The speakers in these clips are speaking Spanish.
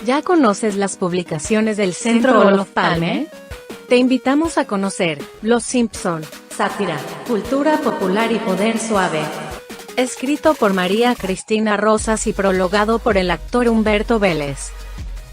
¿Ya conoces las publicaciones del Centro Olof Palme? Te invitamos a conocer Los Simpson, sátira, cultura popular y poder suave. Escrito por María Cristina Rosas y prologado por el actor Humberto Vélez.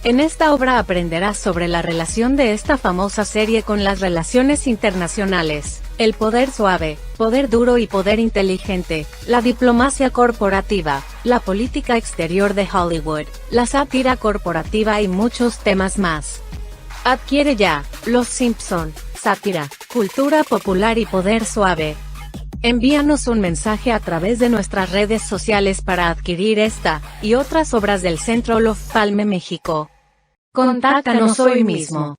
En esta obra aprenderás sobre la relación de esta famosa serie con las relaciones internacionales, el poder suave, poder duro y poder inteligente, la diplomacia corporativa, la política exterior de Hollywood, la sátira corporativa y muchos temas más. Adquiere ya, Los Simpson, sátira, cultura popular y poder suave. Envíanos un mensaje a través de nuestras redes sociales para adquirir esta y otras obras del Centro Olof Palme México. Contáctanos hoy mismo.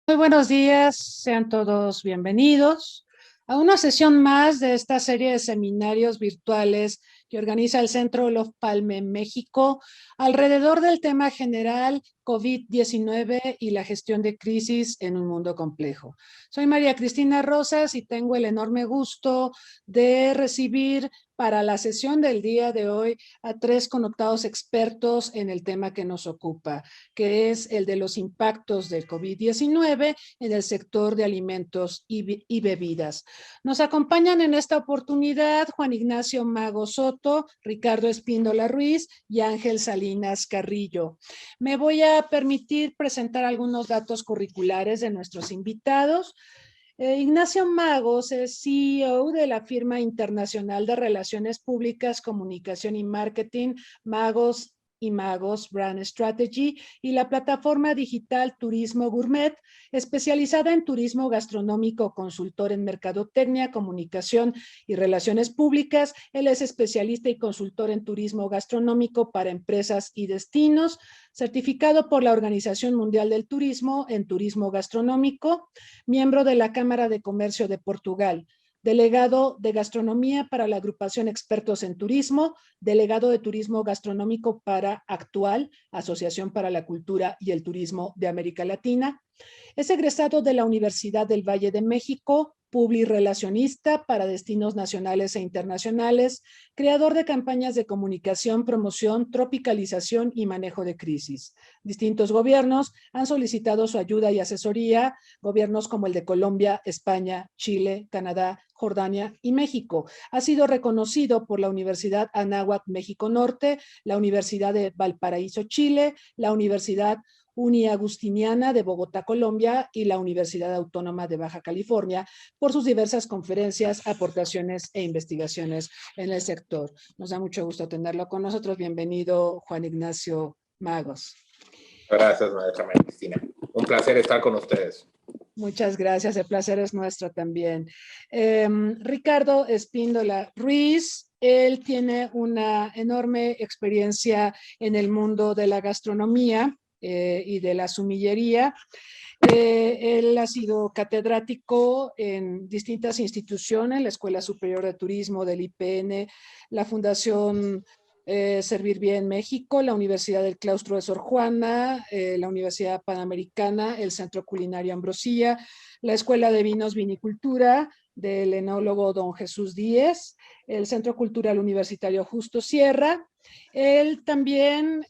Muy buenos días, sean todos bienvenidos a una sesión más de esta serie de seminarios virtuales que organiza el Centro Olof Palme México alrededor del tema general COVID-19 y la gestión de crisis en un mundo complejo. Soy María Cristina Rosas y tengo el enorme gusto de recibir para la sesión del día de hoy a tres connotados expertos en el tema que nos ocupa, que es el de los impactos del COVID-19 en el sector de alimentos y bebidas. Nos acompañan en esta oportunidad Juan Ignacio Mago Soto, Ricardo Espíndola Ruiz y Ángel Salinas Carrillo. Me voy a permitir presentar algunos datos curriculares de nuestros invitados. Ignacio Magos es CEO de la firma internacional de relaciones públicas, comunicación y marketing Magos y Magos Brand Strategy y la plataforma digital Turismo Gourmet, especializada en turismo gastronómico, consultor en mercadotecnia, comunicación y relaciones públicas. Él es especialista y consultor en turismo gastronómico para empresas y destinos, certificado por la Organización Mundial del Turismo en turismo gastronómico, miembro de la Cámara de Comercio de Portugal, delegado de gastronomía para la agrupación Expertos en Turismo, delegado de turismo gastronómico para Actual, Asociación para la Cultura y el Turismo de América Latina. Es egresado de la Universidad del Valle de México, publirelacionista para destinos nacionales e internacionales, creador de campañas de comunicación, promoción, tropicalización y manejo de crisis. Distintos gobiernos han solicitado su ayuda y asesoría, gobiernos como el de Colombia, España, Chile, Canadá, Jordania y México. Ha sido reconocido por la Universidad Anáhuac México Norte, la Universidad de Valparaíso, Chile, la Universidad Uniagustiniana de Bogotá, Colombia y la Universidad Autónoma de Baja California por sus diversas conferencias, aportaciones e investigaciones en el sector. Nos da mucho gusto tenerlo con nosotros. Bienvenido, Juan Ignacio Magos. Gracias, maestra María Cristina. Un placer estar con ustedes. Muchas gracias, el placer es nuestro también. Ricardo Espíndola Ruiz, él tiene una enorme experiencia en el mundo de la gastronomía y de la sumillería. Él ha sido catedrático en distintas instituciones, la Escuela Superior de Turismo del IPN, la Fundación Servir Bien México, la Universidad del Claustro de Sor Juana, la Universidad Panamericana, el Centro Culinario Ambrosía, la Escuela de Vinos Vinicultura del enólogo don Jesús Díez, el Centro Cultural Universitario Justo Sierra. Él también,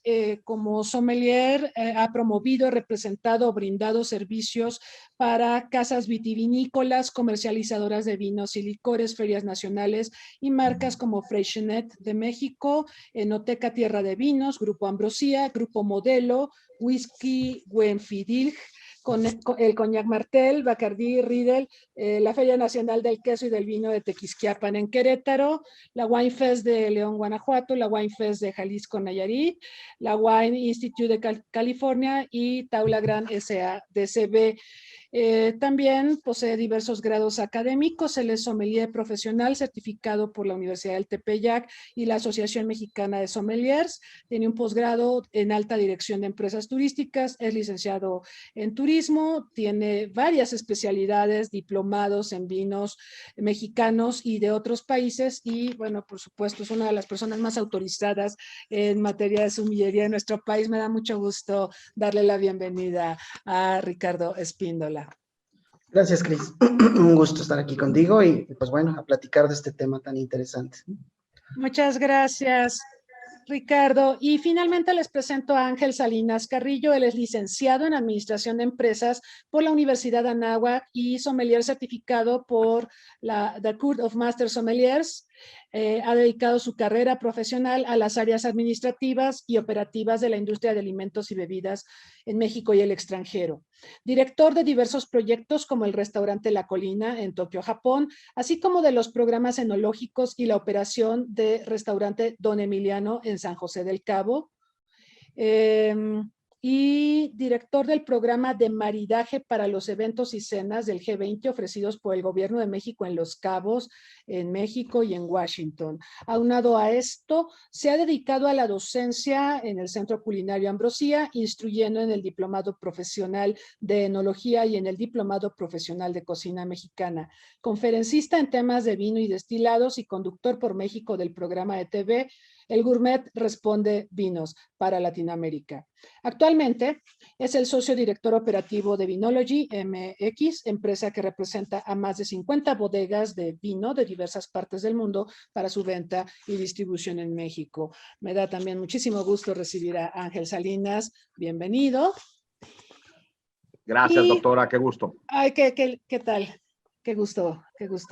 como sommelier, ha promovido, representado, brindado servicios para casas vitivinícolas, comercializadoras de vinos y licores, ferias nacionales y marcas como Freixenet de México, Enoteca Tierra de Vinos, Grupo Ambrosía, Grupo Modelo, Whisky Glenfiddich, con el Cognac Martel, Bacardí, Riedel, la Feria Nacional del Queso y del Vino de Tequisquiapan en Querétaro, la Wine Fest de León, Guanajuato, la Wine Fest de Jalisco, Nayarit, la Wine Institute de California y Taula Gran S.A. DCB. También posee diversos grados académicos. Él es sommelier profesional certificado por la Universidad del Tepeyac y la Asociación Mexicana de Sommeliers. Tiene un posgrado en alta dirección de empresas turísticas. Es licenciado en turismo. Tiene varias especialidades, diplomados en vinos mexicanos y de otros países. Y bueno, por supuesto, es una de las personas más autorizadas en materia de sommelería en nuestro país. Me da mucho gusto darle la bienvenida a Ricardo Espíndola. Gracias, Cris. Un gusto estar aquí contigo y pues bueno, a platicar de este tema tan interesante. Muchas gracias, Ricardo. Y finalmente les presento a Ángel Salinas Carrillo. Él es licenciado en Administración de Empresas por la Universidad de Anáhuac y sommelier certificado por la The Court of Master Sommeliers. Ha dedicado su carrera profesional a las áreas administrativas y operativas de la industria de alimentos y bebidas en México y el extranjero. Director de diversos proyectos como el restaurante La Colina en Tokio, Japón, así como de los programas enológicos y la operación de restaurante Don Emiliano en San José del Cabo. Y director del programa de maridaje para los eventos y cenas del G20 ofrecidos por el Gobierno de México en Los Cabos, en México y en Washington. Aunado a esto, se ha dedicado a la docencia en el Centro Culinario Ambrosía, instruyendo en el Diplomado Profesional de Enología y en el Diplomado Profesional de Cocina Mexicana. Conferencista en temas de vino y destilados y conductor por México del programa de TV El Gourmet Responde Vinos para Latinoamérica. Actualmente es el socio director operativo de Vinology MX, empresa que representa a más de 50 bodegas de vino de diversas partes del mundo para su venta y distribución en México. Me da también muchísimo gusto recibir a Ángel Salinas. Bienvenido. Gracias, doctora, qué gusto. Ay, ¿qué tal? Qué gusto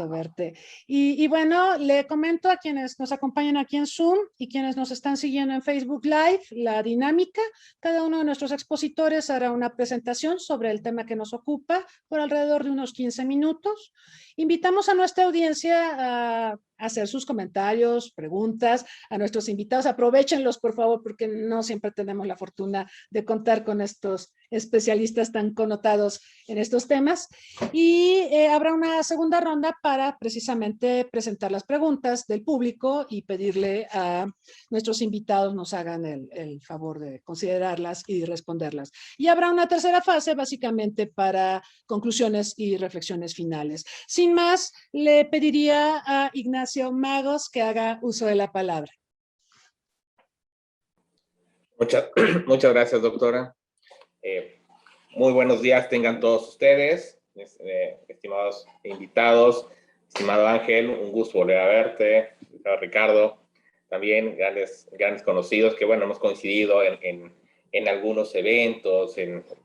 verte. Y bueno, le comento a quienes nos acompañan aquí en Zoom y quienes nos están siguiendo en Facebook Live, la dinámica. Cada uno de nuestros expositores hará una presentación sobre el tema que nos ocupa por alrededor de unos 15 minutos. Invitamos a nuestra audiencia a hacer sus comentarios, preguntas, a nuestros invitados. Aprovéchenlos, por favor, porque no siempre tenemos la fortuna de contar con estos especialistas tan connotados en estos temas. Y habrá una segunda ronda para precisamente presentar las preguntas del público y pedirle a nuestros invitados nos hagan el favor de considerarlas y responderlas. Y habrá una tercera fase básicamente para conclusiones y reflexiones finales. Sin más, le pediría a Ignacio Magos que haga uso de la palabra. Muchas gracias, doctora. Muy buenos días tengan todos ustedes, estimados invitados, estimado Ángel, un gusto volver a verte, Ricardo, también grandes conocidos que, bueno, hemos coincidido en algunos eventos,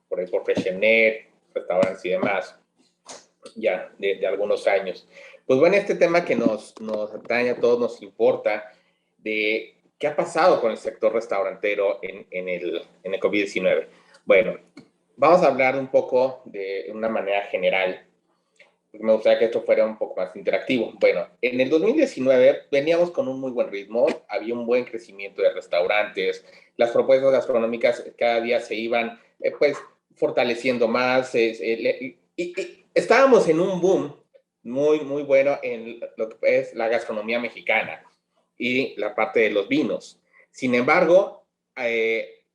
por Freshenet, restaurantes y demás, ya de algunos años. Pues bueno, este tema que nos atañe a todos, nos importa, de qué ha pasado con el sector restaurantero en el COVID-19. Bueno, vamos a hablar un poco de una manera general, porque me gustaría que esto fuera un poco más interactivo. Bueno, en el 2019 veníamos con un muy buen ritmo, había un buen crecimiento de restaurantes, las propuestas gastronómicas cada día se iban pues fortaleciendo más, y estábamos en un boom muy bueno en lo que es la gastronomía mexicana y la parte de los vinos. Sin embargo,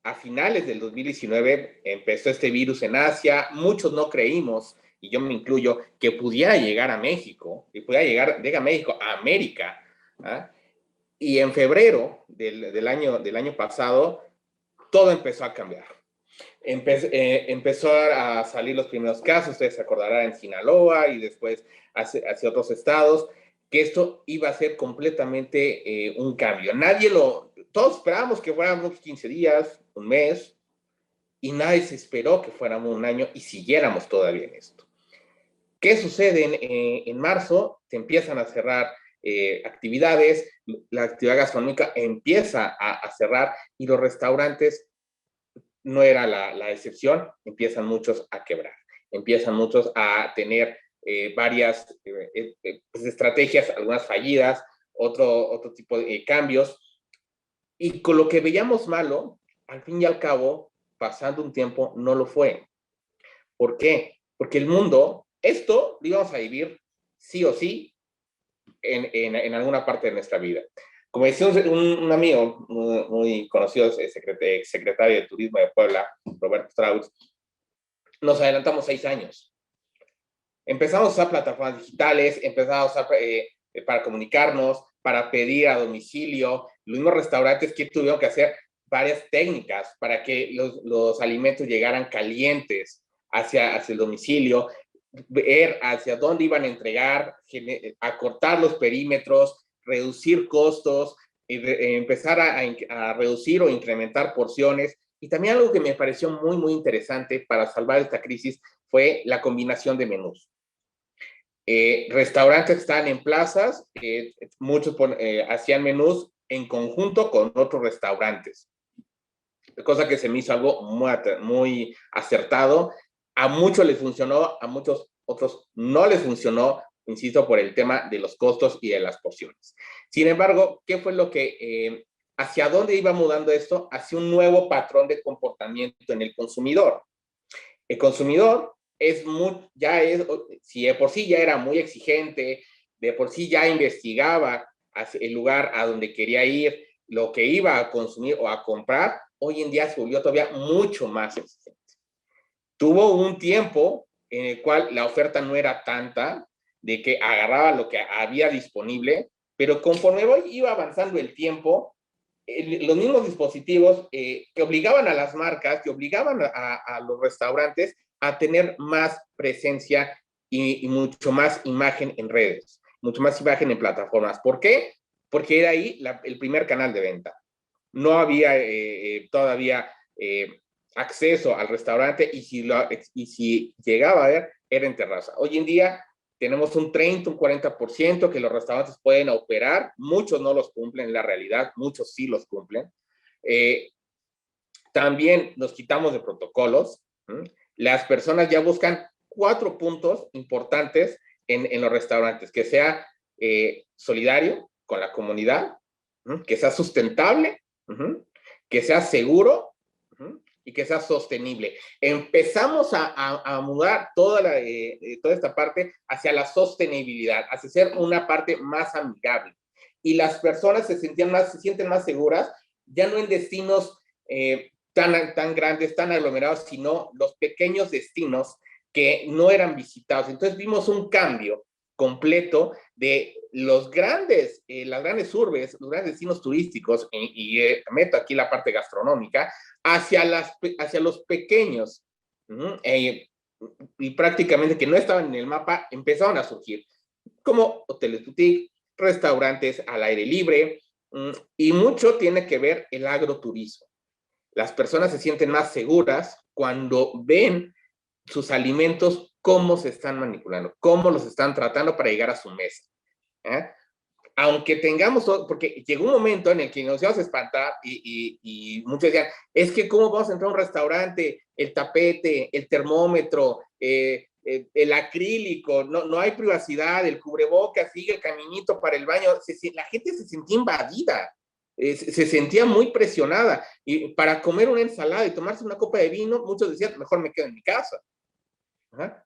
a finales del 2019 empezó este virus en Asia, muchos no creímos, y yo me incluyo, que pudiera llegar a México, y pudiera llegar a México, a América, ¿ah? Y en febrero del año pasado, todo empezó a cambiar. Empezó a salir los primeros casos, ustedes se acordarán, en Sinaloa y después hacia otros estados, que esto iba a ser completamente un cambio. Todos esperábamos que fueran unos 15 días, un mes, y nadie se esperó que fuéramos un año y siguiéramos todavía en esto. ¿Qué sucede? En marzo se empiezan a cerrar actividades, la actividad gastronómica empieza a cerrar y los restaurantes no era la excepción, empiezan muchos a quebrar, empiezan muchos a tener varias pues estrategias, algunas fallidas, otro tipo de cambios, y con lo que veíamos malo, al fin y al cabo, pasando un tiempo, no lo fue. ¿Por qué? porque el mundo, esto lo íbamos a vivir sí o sí en alguna parte de nuestra vida. Como decía un amigo muy conocido, secretario de Turismo de Puebla, Roberto Strauss, nos adelantamos 6 años. Empezamos a usar plataformas digitales, empezamos a usar para comunicarnos, para pedir a domicilio. Los mismos restaurantes que tuvieron que hacer varias técnicas para que los alimentos llegaran calientes hacia el domicilio, ver hacia dónde iban a entregar, acortar los perímetros, reducir costos, empezar a reducir o incrementar porciones. Y también algo que me pareció muy, muy interesante para salvar esta crisis fue la combinación de menús. Restaurantes que estaban en plazas, muchos hacían menús en conjunto con otros restaurantes, cosa que se me hizo algo muy acertado. A muchos les funcionó, a muchos otros no les funcionó, insisto, por el tema de los costos y de las porciones. Sin embargo, ¿qué fue lo que, hacia dónde iba mudando esto? Hacia un nuevo patrón de comportamiento en el consumidor. El consumidor si de por sí ya era muy exigente, de por sí ya investigaba el lugar a donde quería ir, lo que iba a consumir o a comprar, hoy en día se volvió todavía mucho más exigente. Tuvo un tiempo en el cual la oferta no era tanta, de que agarraba lo que había disponible, pero conforme iba avanzando el tiempo, los mismos dispositivos que obligaban a las marcas, que obligaban a los restaurantes a tener más presencia y mucho más imagen en redes, mucho más imagen en plataformas. ¿Por qué? Porque era ahí el primer canal de venta. No había todavía acceso al restaurante, y si llegaba a ver, era en terraza. Hoy en día tenemos un 30, un 40% que los restaurantes pueden operar. Muchos no los cumplen en la realidad, muchos sí los cumplen. También nos quitamos de protocolos. Las personas ya buscan 4 puntos importantes en los restaurantes: que sea solidario con la comunidad, que sea sustentable, que sea seguro, y que sea sostenible. Empezamos a mudar toda esta parte hacia la sostenibilidad, hacia ser una parte más amigable. Y las personas se sienten más seguras, ya no en destinos tan grandes, tan aglomerados, sino los pequeños destinos que no eran visitados. Entonces vimos un cambio completo de las grandes urbes, los grandes destinos turísticos, y meto aquí la parte gastronómica, hacia los pequeños, y prácticamente que no estaban en el mapa, empezaron a surgir, como hoteles boutique, restaurantes al aire libre, y mucho tiene que ver el agroturismo. Las personas se sienten más seguras cuando ven sus alimentos, cómo se están manipulando, cómo los están tratando para llegar a su mesa. Aunque tengamos, porque llegó un momento en el que nos íbamos a espantar y muchos decían, es que cómo vamos a entrar a un restaurante, el tapete, el termómetro, el acrílico, no hay privacidad, el cubrebocas, sigue el caminito para el baño. La gente se sentía invadida, se sentía muy presionada, y para comer una ensalada y tomarse una copa de vino, muchos decían, mejor me quedo en mi casa,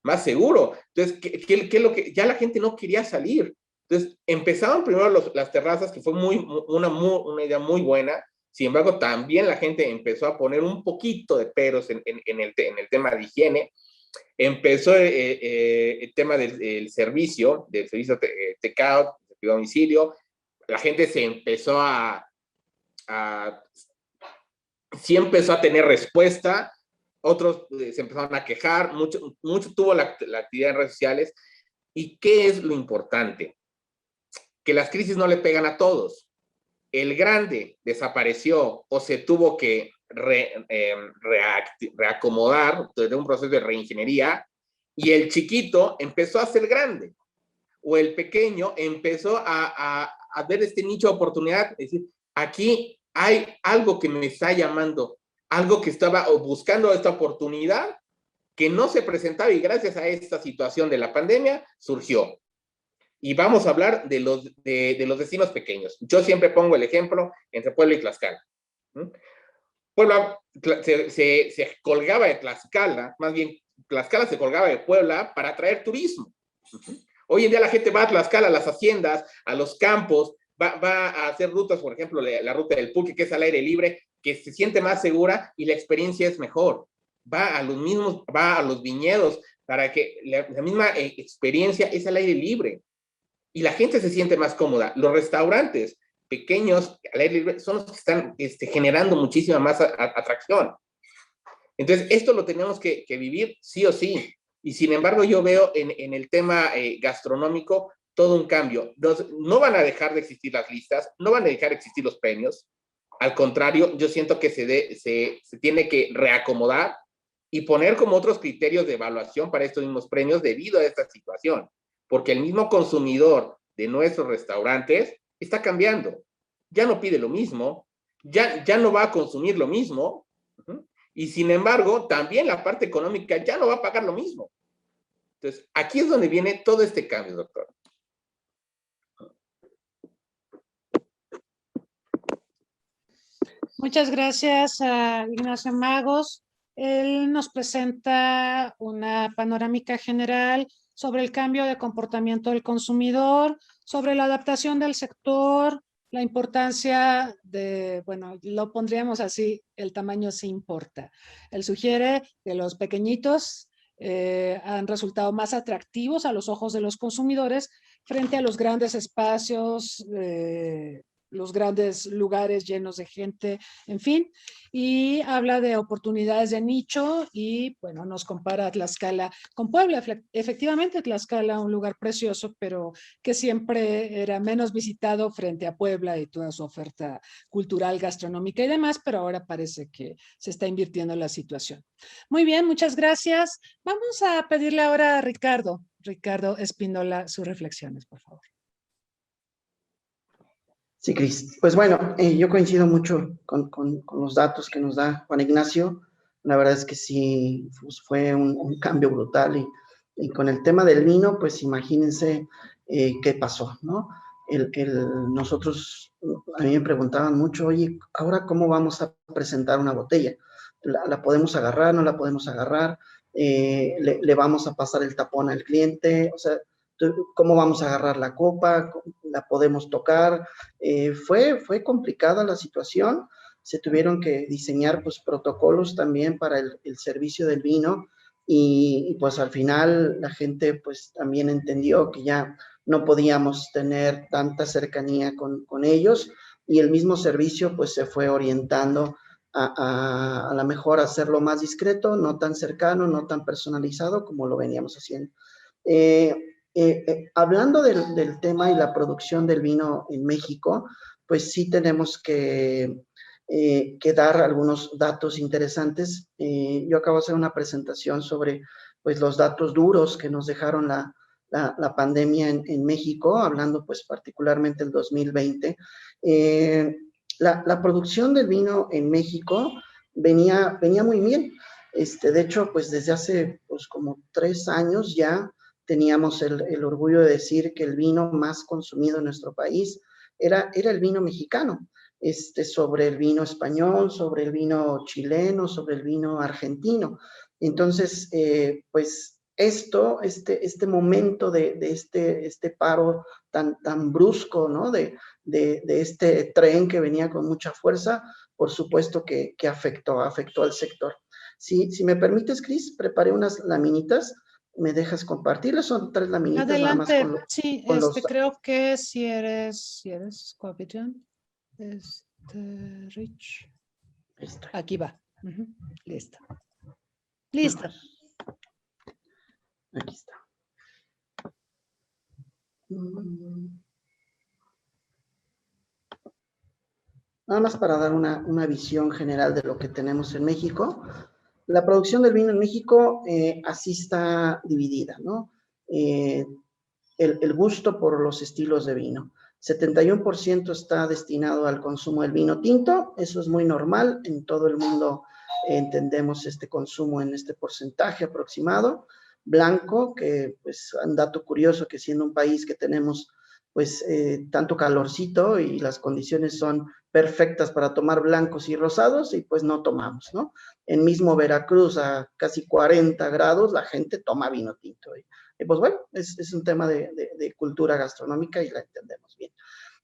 más seguro. Entonces, ¿qué es lo que ya la gente no quería salir? Entonces, empezaron primero las terrazas, que fue una idea muy buena. Sin embargo, también la gente empezó a poner un poquito de peros en el tema de higiene. Empezó el tema del servicio take-out, de domicilio. La gente se empezó sí empezó a tener respuesta. Otros se empezaron a quejar. Mucho tuvo la actividad en redes sociales. ¿Y qué es lo importante? Que las crisis no le pegan a todos. El grande desapareció o se tuvo que reacomodar desde un proceso de reingeniería, y el chiquito empezó a ser grande, o el pequeño empezó a ver este nicho de oportunidad. Es decir, aquí hay algo que me está llamando, algo que estaba buscando, esta oportunidad que no se presentaba, y gracias a esta situación de la pandemia surgió. Y vamos a hablar de los destinos pequeños. Yo siempre pongo el ejemplo entre Puebla y Tlaxcala. Puebla se colgaba de Tlaxcala, más bien Tlaxcala se colgaba de Puebla para atraer turismo. Hoy en día la gente va a Tlaxcala, a las haciendas, a los campos, va a hacer rutas, por ejemplo, la ruta del Pulque, que es al aire libre, que se siente más segura y la experiencia es mejor. Va a los viñedos, para que la misma experiencia es al aire libre. Y la gente se siente más cómoda. Los restaurantes pequeños al aire libre son los que están generando muchísima más atracción. Entonces, esto lo tenemos que vivir sí o sí. Y sin embargo, yo veo en el tema gastronómico todo un cambio. No van a dejar de existir las listas, no van a dejar de existir los premios. Al contrario, yo siento que se tiene que reacomodar y poner como otros criterios de evaluación para estos mismos premios debido a esta situación. Porque el mismo consumidor de nuestros restaurantes está cambiando. Ya no pide lo mismo, ya no va a consumir lo mismo. Y sin embargo, también la parte económica ya no va a pagar lo mismo. Entonces, aquí es donde viene todo este cambio, doctor. Muchas gracias a Ignacio Magos. Él nos presenta una panorámica general sobre el cambio de comportamiento del consumidor, sobre la adaptación del sector, la importancia de, bueno, lo pondríamos así, el tamaño sí importa. Él sugiere que los pequeñitos han resultado más atractivos a los ojos de los consumidores frente a los grandes espacios, los grandes lugares llenos de gente, en fin, y habla de oportunidades de nicho y, bueno, nos compara a Tlaxcala con Puebla. Efectivamente, Tlaxcala, un lugar precioso, pero que siempre era menos visitado frente a Puebla y toda su oferta cultural, gastronómica y demás, pero ahora parece que se está invirtiendo la situación. Muy bien, muchas gracias. Vamos a pedirle ahora a Ricardo Espíndola, sus reflexiones, por favor. Sí, Cris. Pues bueno, yo coincido mucho con los datos que nos da Juan Ignacio. La verdad es que sí, pues fue un cambio brutal. Y con el tema del vino, pues imagínense qué pasó, ¿no? Nosotros, a mí me preguntaban mucho, oye, ¿ahora cómo vamos a presentar una botella? ¿La podemos agarrar? ¿No la podemos agarrar? ¿Le vamos a pasar el tapón al cliente? O sea, ¿cómo vamos a agarrar la copa? ¿La podemos tocar? Fue complicada la situación. Se tuvieron que diseñar pues protocolos también para el servicio del vino y pues al final la gente pues también entendió que ya no podíamos tener tanta cercanía con ellos y el mismo servicio pues se fue orientando a lo mejor hacerlo más discreto, no tan cercano, no tan personalizado como lo veníamos haciendo. Hablando del tema y la producción del vino en México, pues sí tenemos que dar algunos datos interesantes. Yo acabo de hacer una presentación sobre pues, los datos duros que nos dejaron la pandemia en México, hablando pues particularmente del 2020. La producción del vino en México venía muy bien. De hecho, pues desde hace pues, como 3 años ya teníamos el orgullo de decir que el vino más consumido en nuestro país era el vino mexicano, sobre el vino español, sobre el vino chileno, sobre el vino argentino. Entonces, pues este momento de este paro tan brusco, ¿no? De este tren que venía con mucha fuerza, por supuesto que afectó al sector. Si me permites, Cris, preparé unas laminitas. ¿Me dejas compartirlas? Son 3 laminitas. Adelante, nada más sí, con los... creo que si eres Covidian, Rich. Aquí va. Listo. Listo. Aquí está. Nada más para dar una visión general de lo que tenemos en México. La producción del vino en México así está dividida, ¿no? El gusto por los estilos de vino. 71% está destinado al consumo del vino tinto, eso es muy normal, en todo el mundo entendemos este consumo en este porcentaje aproximado. Blanco, que pues un dato curioso que siendo un país que tenemos pues tanto calorcito y las condiciones son perfectas para tomar blancos y rosados y pues no tomamos, ¿no? En mismo Veracruz a casi 40 grados la gente toma vino tinto. Y pues bueno, es un tema de cultura gastronómica y la entendemos bien.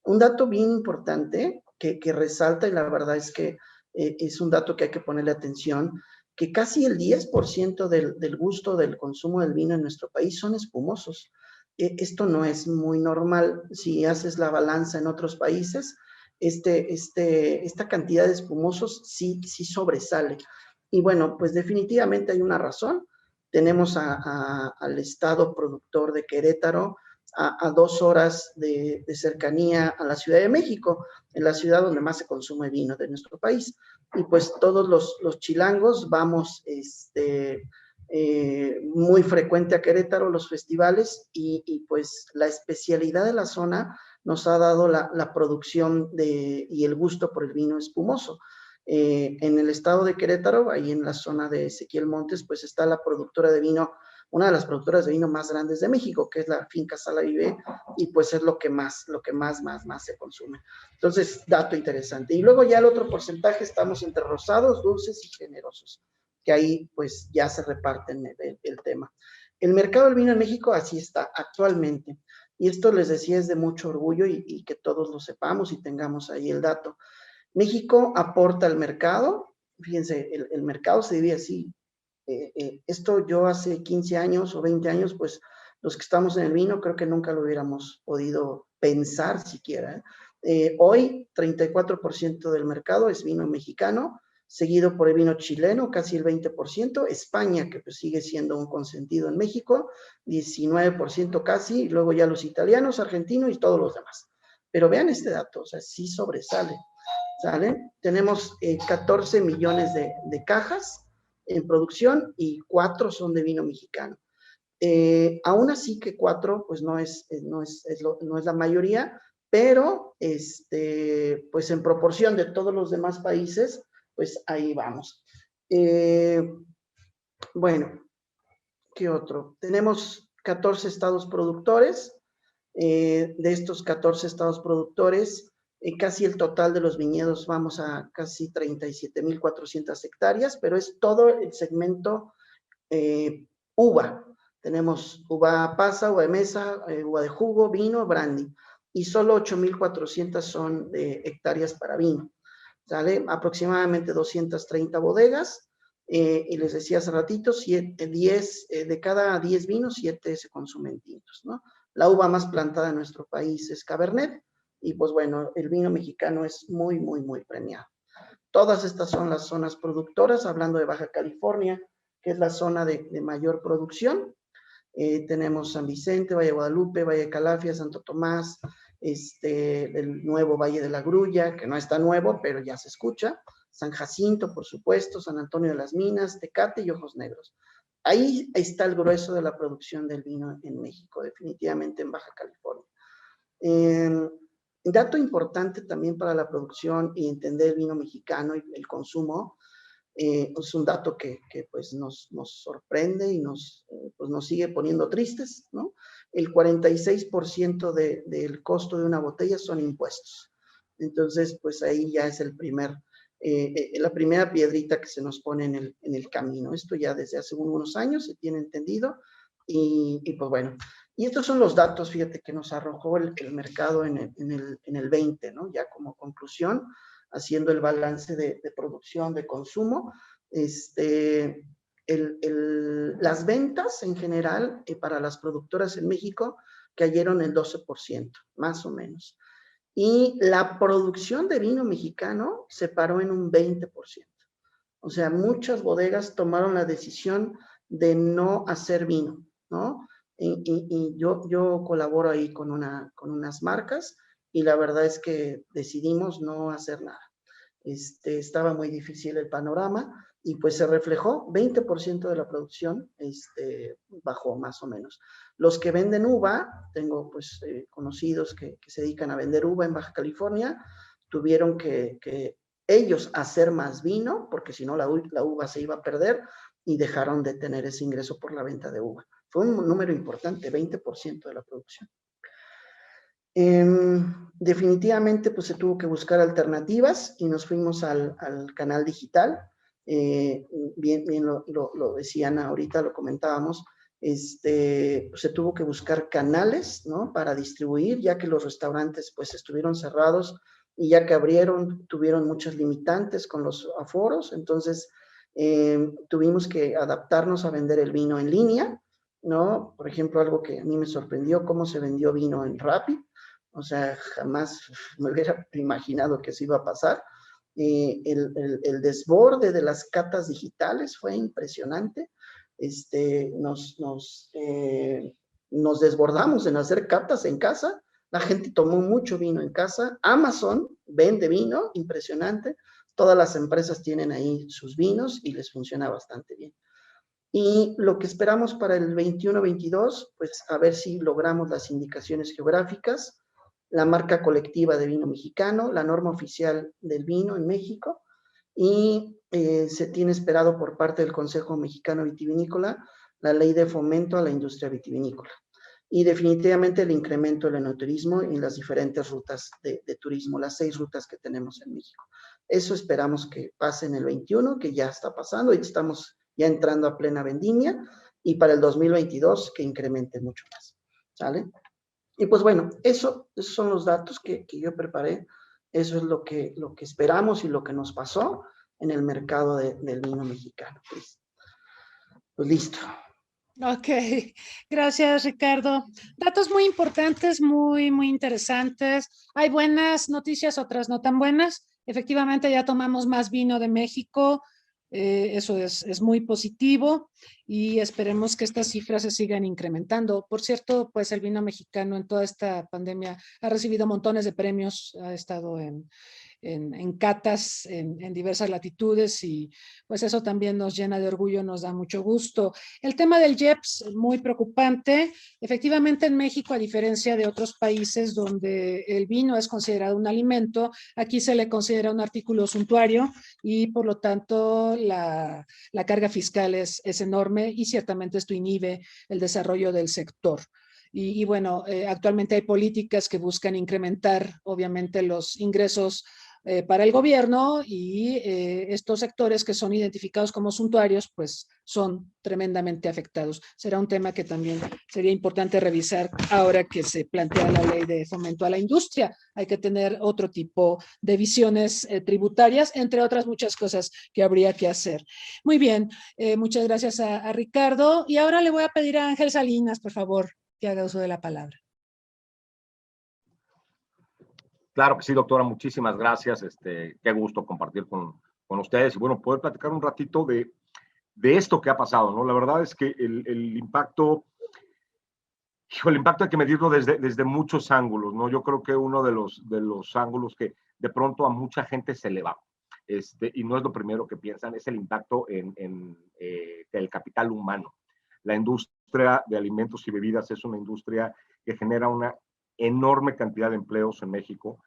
Un dato bien importante que resalta, y la verdad es que es un dato que hay que ponerle atención, que casi el 10% del gusto del consumo del vino en nuestro país son espumosos. Esto no es muy normal. Si haces la balanza en otros países, esta cantidad de espumosos sí sobresale. Y bueno, pues definitivamente hay una razón. Tenemos al estado productor de Querétaro, a 2 horas de cercanía a la Ciudad de México, en la ciudad donde más se consume vino de nuestro país. Y pues todos los chilangos vamos muy frecuente a Querétaro, los festivales, y pues la especialidad de la zona nos ha dado la producción y el gusto por el vino espumoso. En el estado de Querétaro, ahí en la zona de Ezequiel Montes, pues está la productora de vino, una de las productoras de vino más grandes de México, que es la Finca Sala Vive, y pues es lo que más se consume. Entonces, dato interesante. Y luego ya el otro porcentaje estamos entre rosados, dulces y generosos, que ahí pues ya se reparten el tema. El mercado del vino en México así está actualmente. Y esto les decía es de mucho orgullo y que todos lo sepamos y tengamos ahí el dato. México aporta al mercado, fíjense, el mercado se divide así. Esto yo hace 15 años o 20 años, pues los que estamos en el vino creo que nunca lo hubiéramos podido pensar siquiera. Hoy 34% del mercado es vino mexicano, seguido por el vino chileno, casi el 20%, España, que pues sigue siendo un consentido en México, 19% casi, y luego ya los italianos, argentinos y todos los demás. Pero vean este dato, o sea, sí sobresale. ¿Sale? Tenemos 14 millones de cajas en producción y 4 son de vino mexicano. Aún así que 4 pues no es la mayoría, pero pues en proporción de todos los demás países, pues ahí vamos. Bueno, ¿qué otro? Tenemos 14 estados productores. De estos 14 estados productores, casi el total de los viñedos vamos a casi 37,400 hectáreas, pero es todo el segmento uva. Tenemos uva pasa, uva de mesa, uva de jugo, vino, brandy, y solo 8,400 son hectáreas para vino. ¿Sale? Aproximadamente 230 bodegas, y les decía hace ratito, 10, de cada 10 vinos, 7 se consumen tintos, ¿no? La uva más plantada en nuestro país es Cabernet, y pues bueno, el vino mexicano es muy, muy, muy premiado. Todas estas son las zonas productoras, hablando de Baja California, que es la zona de mayor producción. Tenemos San Vicente, Valle de Guadalupe, Valle de Calafia, Santo Tomás, el nuevo Valle de la Grulla, que no está nuevo, pero ya se escucha, San Jacinto, por supuesto, San Antonio de las Minas, Tecate y Ojos Negros. Ahí está el grueso de la producción del vino en México, definitivamente en Baja California. Dato importante también para la producción y entender el vino mexicano y el consumo, es un dato que pues nos sorprende y pues nos sigue poniendo tristes, ¿no? El 46% del costo de una botella son impuestos. Entonces, pues ahí ya es la primera piedrita que se nos pone en el camino. Esto ya desde hace unos años se tiene entendido y pues bueno. Y estos son los datos, fíjate, que nos arrojó el mercado en el 20, ¿no? Ya como conclusión, haciendo el balance de producción, de consumo, las ventas en general para las productoras en México cayeron en 12%, más o menos. Y la producción de vino mexicano se paró en un 20%. O sea, muchas bodegas tomaron la decisión de no hacer vino, ¿no? Y yo colaboro ahí con unas marcas y la verdad es que decidimos no hacer nada. Estaba muy difícil el panorama y pues se reflejó, 20% de la producción bajó más o menos. Los que venden uva, tengo pues conocidos que se dedican a vender uva en Baja California, tuvieron que ellos hacer más vino, porque si no la uva se iba a perder y dejaron de tener ese ingreso por la venta de uva. Fue un número importante, 20% de la producción. Definitivamente, pues se tuvo que buscar alternativas y nos fuimos al canal digital. Bien lo decían ahorita, lo comentábamos. Pues se tuvo que buscar canales, ¿no? Para distribuir, ya que los restaurantes pues estuvieron cerrados y ya que abrieron, tuvieron muchos limitantes con los aforos. Entonces, tuvimos que adaptarnos a vender el vino en línea, ¿no? Por ejemplo, algo que a mí me sorprendió, cómo se vendió vino en Rappi. O sea, jamás me hubiera imaginado que eso iba a pasar. El desborde de las catas digitales fue impresionante. Nos desbordamos en hacer catas en casa. La gente tomó mucho vino en casa. Amazon vende vino, impresionante. Todas las empresas tienen ahí sus vinos y les funciona bastante bien. Y lo que esperamos para el 21-22, pues a ver si logramos las indicaciones geográficas, la marca colectiva de vino mexicano, la norma oficial del vino en México, y se tiene esperado por parte del Consejo Mexicano Vitivinícola la ley de fomento a la industria vitivinícola. Y definitivamente el incremento del enoturismo en las diferentes rutas de turismo, las 6 rutas que tenemos en México. Eso esperamos que pase en el 21, que ya está pasando, y estamos ya entrando a plena vendimia, y para el 2022 que incremente mucho más, ¿sale? Y pues bueno, esos son los datos que yo preparé, eso es lo que esperamos y lo que nos pasó en el mercado del vino mexicano. Pues listo. Ok, gracias Ricardo. Datos muy importantes, muy interesantes. Hay buenas noticias, otras no tan buenas. Efectivamente, ya tomamos más vino de México. Eso es muy positivo y esperemos que estas cifras se sigan incrementando. Por cierto, pues el vino mexicano en toda esta pandemia ha recibido montones de premios, ha estado en catas en diversas latitudes y pues eso también nos llena de orgullo, nos da mucho gusto. El tema del IEPS, muy preocupante. Efectivamente en México, a diferencia de otros países donde el vino es considerado un alimento, aquí se le considera un artículo suntuario y por lo tanto la carga fiscal es enorme y ciertamente esto inhibe el desarrollo del sector. Y bueno, actualmente hay políticas que buscan incrementar obviamente los ingresos para el gobierno y estos sectores que son identificados como suntuarios pues son tremendamente afectados. Será un tema que también sería importante revisar ahora que se plantea la ley de fomento a la industria. Hay que tener otro tipo de visiones tributarias, entre otras muchas cosas que habría que hacer. Muy bien, muchas gracias a Ricardo y ahora le voy a pedir a Ángel Salinas, por favor, que haga uso de la palabra. Claro que sí, doctora, muchísimas gracias. Qué gusto compartir con ustedes y bueno, poder platicar un ratito de esto que ha pasado, ¿no? La verdad es que el impacto hay que medirlo desde muchos ángulos, ¿no? Yo creo que uno de los ángulos que de pronto a mucha gente se le va, y no es lo primero que piensan, es el impacto en el capital humano. La industria de alimentos y bebidas es una industria que genera una enorme cantidad de empleos en México,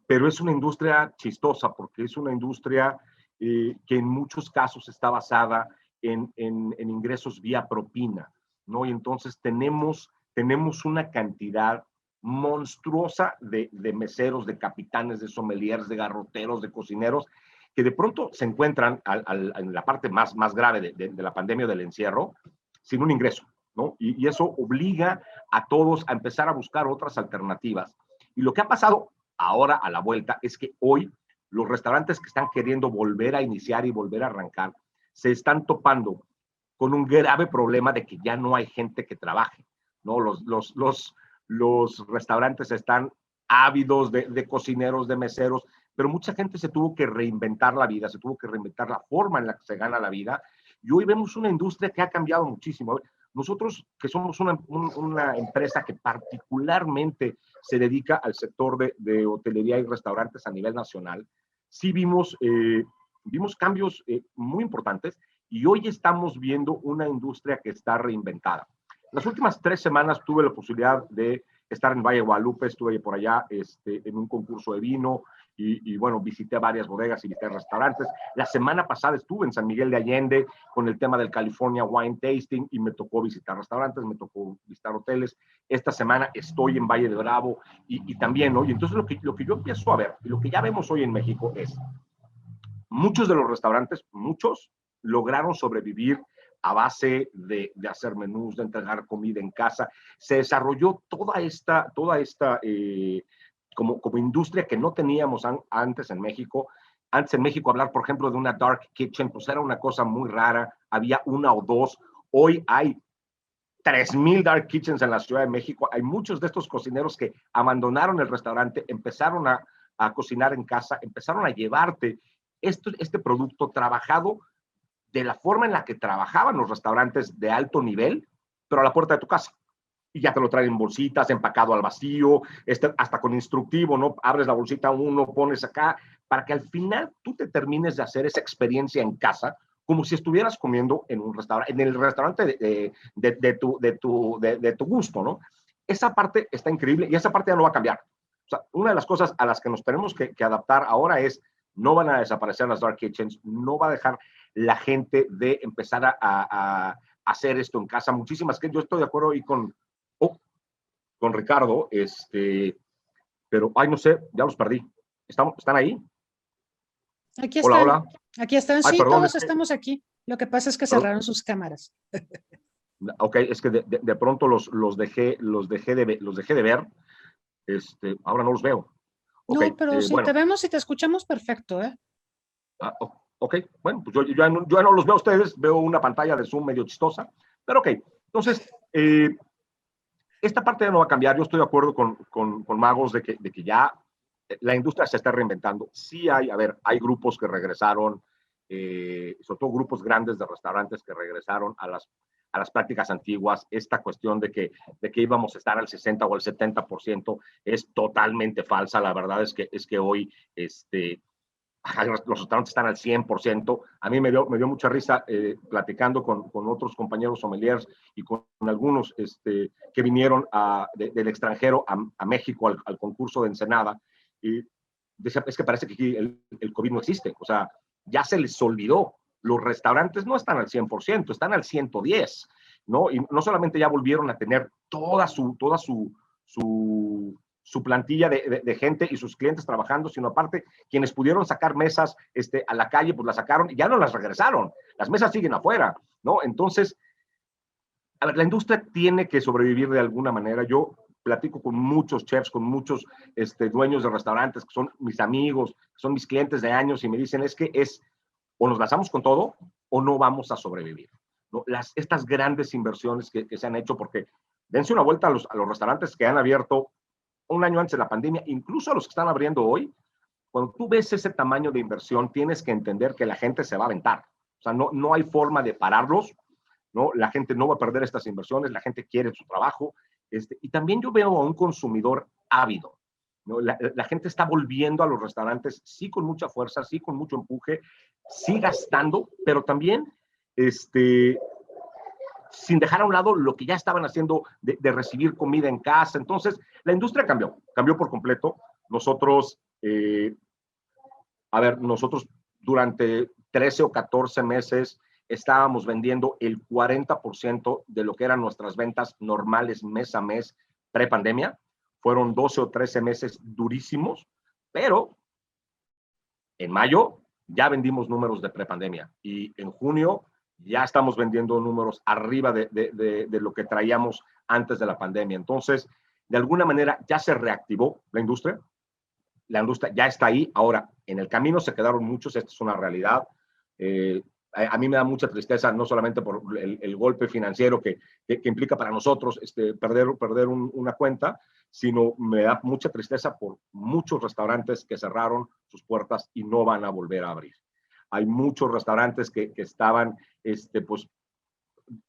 pero es una industria chistosa porque es una industria que en muchos casos está basada en ingresos vía propina, ¿no? Y entonces tenemos una cantidad monstruosa de meseros, de capitanes, de sommeliers, de garroteros, de cocineros, que de pronto se encuentran en la parte más grave de la pandemia del encierro, sin un ingreso, ¿no? Y eso obliga a todos a empezar a buscar otras alternativas. Y lo que ha pasado ahora a la vuelta es que hoy los restaurantes que están queriendo volver a iniciar y volver a arrancar se están topando con un grave problema de que ya no hay gente que trabaje, ¿no? Los restaurantes están ávidos de cocineros, de meseros, pero mucha gente se tuvo que reinventar la vida, se tuvo que reinventar la forma en la que se gana la vida, y hoy vemos una industria que ha cambiado muchísimo. Nosotros, que somos una empresa que particularmente se dedica al sector de hotelería y restaurantes a nivel nacional, sí vimos cambios muy importantes y hoy estamos viendo una industria que está reinventada. Las últimas 3 semanas tuve la posibilidad de estar en Valle de Guadalupe, estuve por allá en un concurso de vino, y bueno, visité varias bodegas y visité restaurantes. La semana pasada estuve en San Miguel de Allende con el tema del California Wine Tasting y me tocó visitar restaurantes, me tocó visitar hoteles. Esta semana estoy en Valle de Bravo y también, ¿no? Y entonces lo que yo empiezo a ver, y lo que ya vemos hoy en México es, muchos de los restaurantes, muchos, lograron sobrevivir a base de hacer menús, de entregar comida en casa. Se desarrolló toda esta como industria que no teníamos antes en México. Antes en México hablar, por ejemplo, de una dark kitchen, pues era una cosa muy rara, había una o dos. Hoy hay 3,000 dark kitchens en la Ciudad de México. Hay muchos de estos cocineros que abandonaron el restaurante, empezaron a cocinar en casa, empezaron a llevarte este producto trabajado de la forma en la que trabajaban los restaurantes de alto nivel, pero a la puerta de tu casa. Y ya te lo traen en bolsitas, empacado al vacío, hasta con instructivo, ¿no? Abres la bolsita uno, pones acá, para que al final tú te termines de hacer esa experiencia en casa, como si estuvieras comiendo en un restaurante, en el restaurante de tu gusto, ¿no? Esa parte está increíble y esa parte ya no va a cambiar. O sea, una de las cosas a las que nos tenemos que adaptar ahora es, no van a desaparecer las dark kitchens, no va a dejar la gente de empezar a hacer esto en casa. Muchísimas que yo estoy de acuerdo ahí con Ricardo, pero, ay, no sé, ya los perdí. ¿Están ahí? Aquí están. Hola, hola. Aquí están, Ay, sí, perdón, todos estamos aquí. Lo que pasa es que cerraron sus cámaras. Ok, es que de pronto los dejé de ver. Ahora no los veo. Okay, No, pero sí, bueno. te vemos y te escuchamos perfecto, ¿eh? Ok, bueno, pues yo ya no los veo a ustedes, veo una pantalla de Zoom medio chistosa, pero ok. Entonces, esta parte ya no va a cambiar. Yo estoy de acuerdo con Magos de que ya la industria se está reinventando. Sí hay grupos que regresaron, sobre todo grupos grandes de restaurantes que regresaron a las prácticas antiguas. Esta cuestión de que íbamos a estar al 60 o al 70% es totalmente falsa. La verdad es que hoy los restaurantes están al 100%. A mí me dio mucha risa platicando con otros compañeros sommeliers y con algunos que vinieron del extranjero a México al concurso de Ensenada. Y decía, es que parece que aquí el COVID no existe. O sea, ya se les olvidó. Los restaurantes no están al 100%, están al 110%, ¿no? Y no solamente ya volvieron a tener toda su plantilla de gente y sus clientes trabajando, sino aparte quienes pudieron sacar mesas a la calle, pues las sacaron y ya no las regresaron. Las mesas siguen afuera, ¿no? Entonces, a ver, la industria tiene que sobrevivir de alguna manera. Yo platico con muchos chefs, con muchos dueños de restaurantes que son mis amigos, que son mis clientes de años y me dicen o nos lanzamos con todo o no vamos a sobrevivir, ¿no? Estas grandes inversiones que se han hecho, porque dense una vuelta a los restaurantes que han abierto un año antes de la pandemia, incluso a los que están abriendo hoy. Cuando tú ves ese tamaño de inversión, tienes que entender que la gente se va a aventar. O sea, no hay forma de pararlos, ¿no? La gente no va a perder estas inversiones, la gente quiere su trabajo. Y también yo veo a un consumidor ávido, ¿no? La gente está volviendo a los restaurantes, sí con mucha fuerza, sí con mucho empuje, sí gastando, pero también sin dejar a un lado lo que ya estaban haciendo de recibir comida en casa. Entonces, la industria cambió por completo. Nosotros durante 13 o 14 meses estábamos vendiendo el 40% de lo que eran nuestras ventas normales mes a mes pre-pandemia. Fueron 12 o 13 meses durísimos, pero en mayo ya vendimos números de pre-pandemia y en junio ya estamos vendiendo números arriba de lo que traíamos antes de la pandemia. Entonces, de alguna manera ya se reactivó la industria ya está ahí. Ahora, en el camino se quedaron muchos, esto es una realidad. A mí me da mucha tristeza, no solamente por el golpe financiero que implica para nosotros perder una cuenta, sino me da mucha tristeza por muchos restaurantes que cerraron sus puertas y no van a volver a abrir. Hay muchos restaurantes que estaban pues,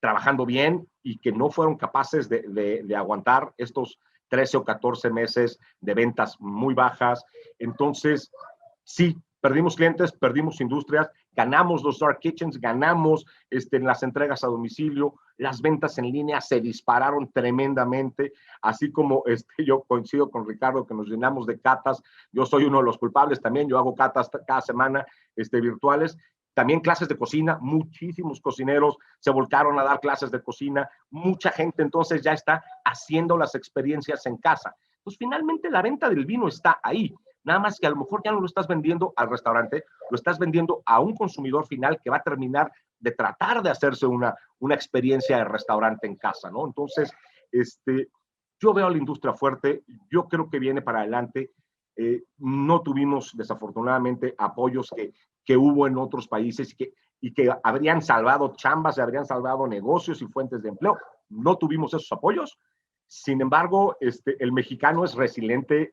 trabajando bien y que no fueron capaces de aguantar estos 13 o 14 meses de ventas muy bajas. Entonces, sí, perdimos clientes, perdimos industrias, ganamos los dark kitchens, ganamos en las entregas a domicilio, las ventas en línea se dispararon tremendamente, así como yo coincido con Ricardo que nos llenamos de catas, yo soy uno de los culpables también, yo hago catas cada semana virtuales, también clases de cocina, muchísimos cocineros se volcaron a dar clases de cocina, mucha gente entonces ya está haciendo las experiencias en casa. Pues finalmente la venta del vino está ahí, nada más que a lo mejor ya no lo estás vendiendo al restaurante, lo estás vendiendo a un consumidor final que va a terminar de tratar de hacerse una experiencia de restaurante en casa, ¿no? Entonces, yo veo a la industria fuerte, yo creo que viene para adelante. No tuvimos, desafortunadamente, apoyos que hubo en otros países y que habrían salvado chambas, habrían salvado negocios y fuentes de empleo. No tuvimos esos apoyos. Sin embargo, el mexicano es resiliente,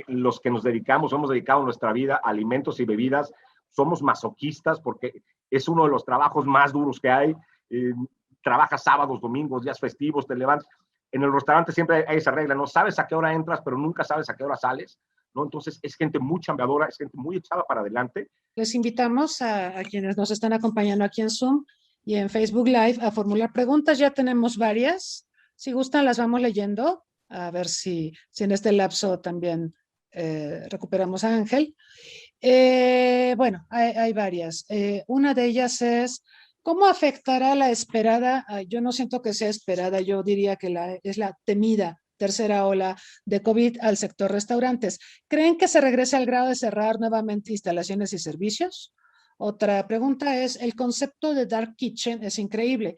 los que nos dedicamos, hemos dedicado nuestra vida a alimentos y bebidas, somos masoquistas porque es uno de los trabajos más duros que hay. Trabajas sábados, domingos, días festivos, te levantas. En el restaurante siempre hay esa regla, no sabes a qué hora entras, pero nunca sabes a qué hora sales, ¿no? Entonces es gente muy chambeadora, es gente muy echada para adelante. Les invitamos a quienes nos están acompañando aquí en Zoom y en Facebook Live a formular preguntas. Ya tenemos varias. Si gustan, las vamos leyendo, a ver si en este lapso también recuperamos a Ángel. Bueno, hay varias. Una de ellas es, ¿cómo afectará la esperada? Yo no siento que sea esperada, yo diría que es la temida tercera ola de COVID al sector restaurantes. ¿Creen que se regrese al grado de cerrar nuevamente instalaciones y servicios? Otra pregunta es, el concepto de Dark Kitchen es increíble.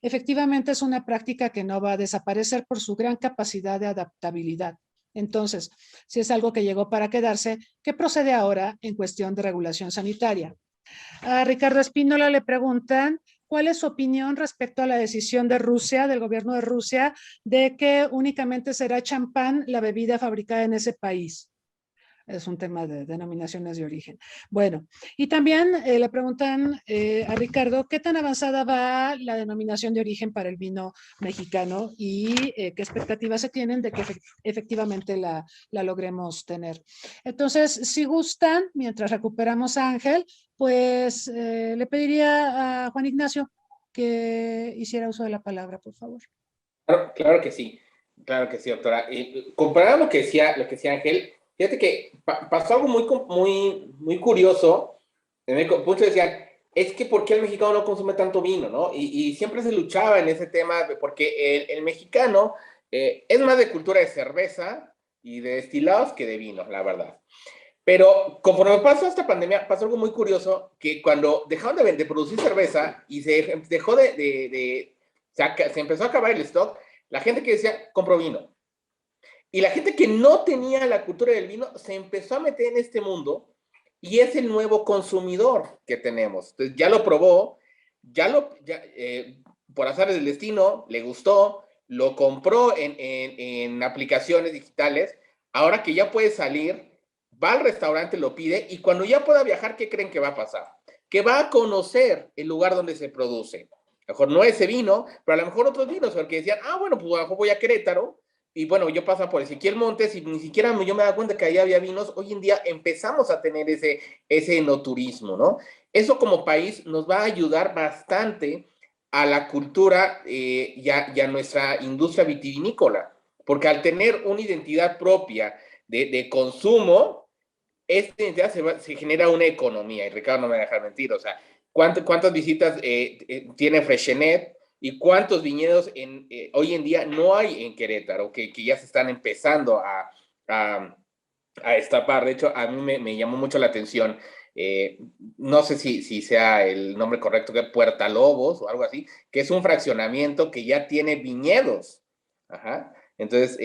Efectivamente es una práctica que no va a desaparecer por su gran capacidad de adaptabilidad. Entonces, si es algo que llegó para quedarse, ¿qué procede ahora en cuestión de regulación sanitaria? A Ricardo Espínola le preguntan, ¿cuál es su opinión respecto a la decisión de Rusia, del gobierno de Rusia, de que únicamente será champán la bebida fabricada en ese país? Es un tema de denominaciones de origen. Bueno, y también le preguntan a Ricardo, ¿qué tan avanzada va la denominación de origen para el vino mexicano y qué expectativas se tienen de que efectivamente la logremos tener? Entonces, si gustan, mientras recuperamos a Ángel, pues le pediría a Juan Ignacio que hiciera uso de la palabra, por favor. Claro que sí, doctora. Comparado lo que decía Ángel, fíjate que pasó algo muy curioso. Muchos decían, es que ¿por qué el mexicano no consume tanto vino, no? Y siempre se luchaba en ese tema, porque el mexicano es más de cultura de cerveza y de destilados que de vino, la verdad. Pero conforme pasó esta pandemia, pasó algo muy curioso, que cuando dejaron de producir cerveza y se dejó se empezó a acabar el stock, la gente que decía, compro vino. Y la gente que no tenía la cultura del vino se empezó a meter en este mundo y es el nuevo consumidor que tenemos. Entonces ya lo probó, por azares del destino, le gustó, lo compró en aplicaciones digitales. Ahora que ya puede salir, va al restaurante, lo pide y cuando ya pueda viajar, ¿qué creen que va a pasar? Que va a conocer el lugar donde se produce. A lo mejor no ese vino, pero a lo mejor otros vinos, porque decían, bueno, pues a lo mejor voy a Querétaro, y bueno, yo paso por Ezequiel Montes y ni siquiera yo me da cuenta que ahí había vinos. Hoy en día empezamos a tener ese enoturismo, ¿no? Eso como país nos va a ayudar bastante a la cultura y a nuestra industria vitivinícola, porque al tener una identidad propia de consumo, esta identidad se genera una economía, y Ricardo no me va a dejar mentir, o sea, ¿cuántas visitas tiene Freixenet? ¿Y cuántos viñedos hoy en día no hay en Querétaro que ya se están empezando a destapar? De hecho, a mí me llamó mucho la atención, no sé si sea el nombre correcto, que es Puerta Lobos o algo así, que es un fraccionamiento que ya tiene viñedos. Ajá. Entonces,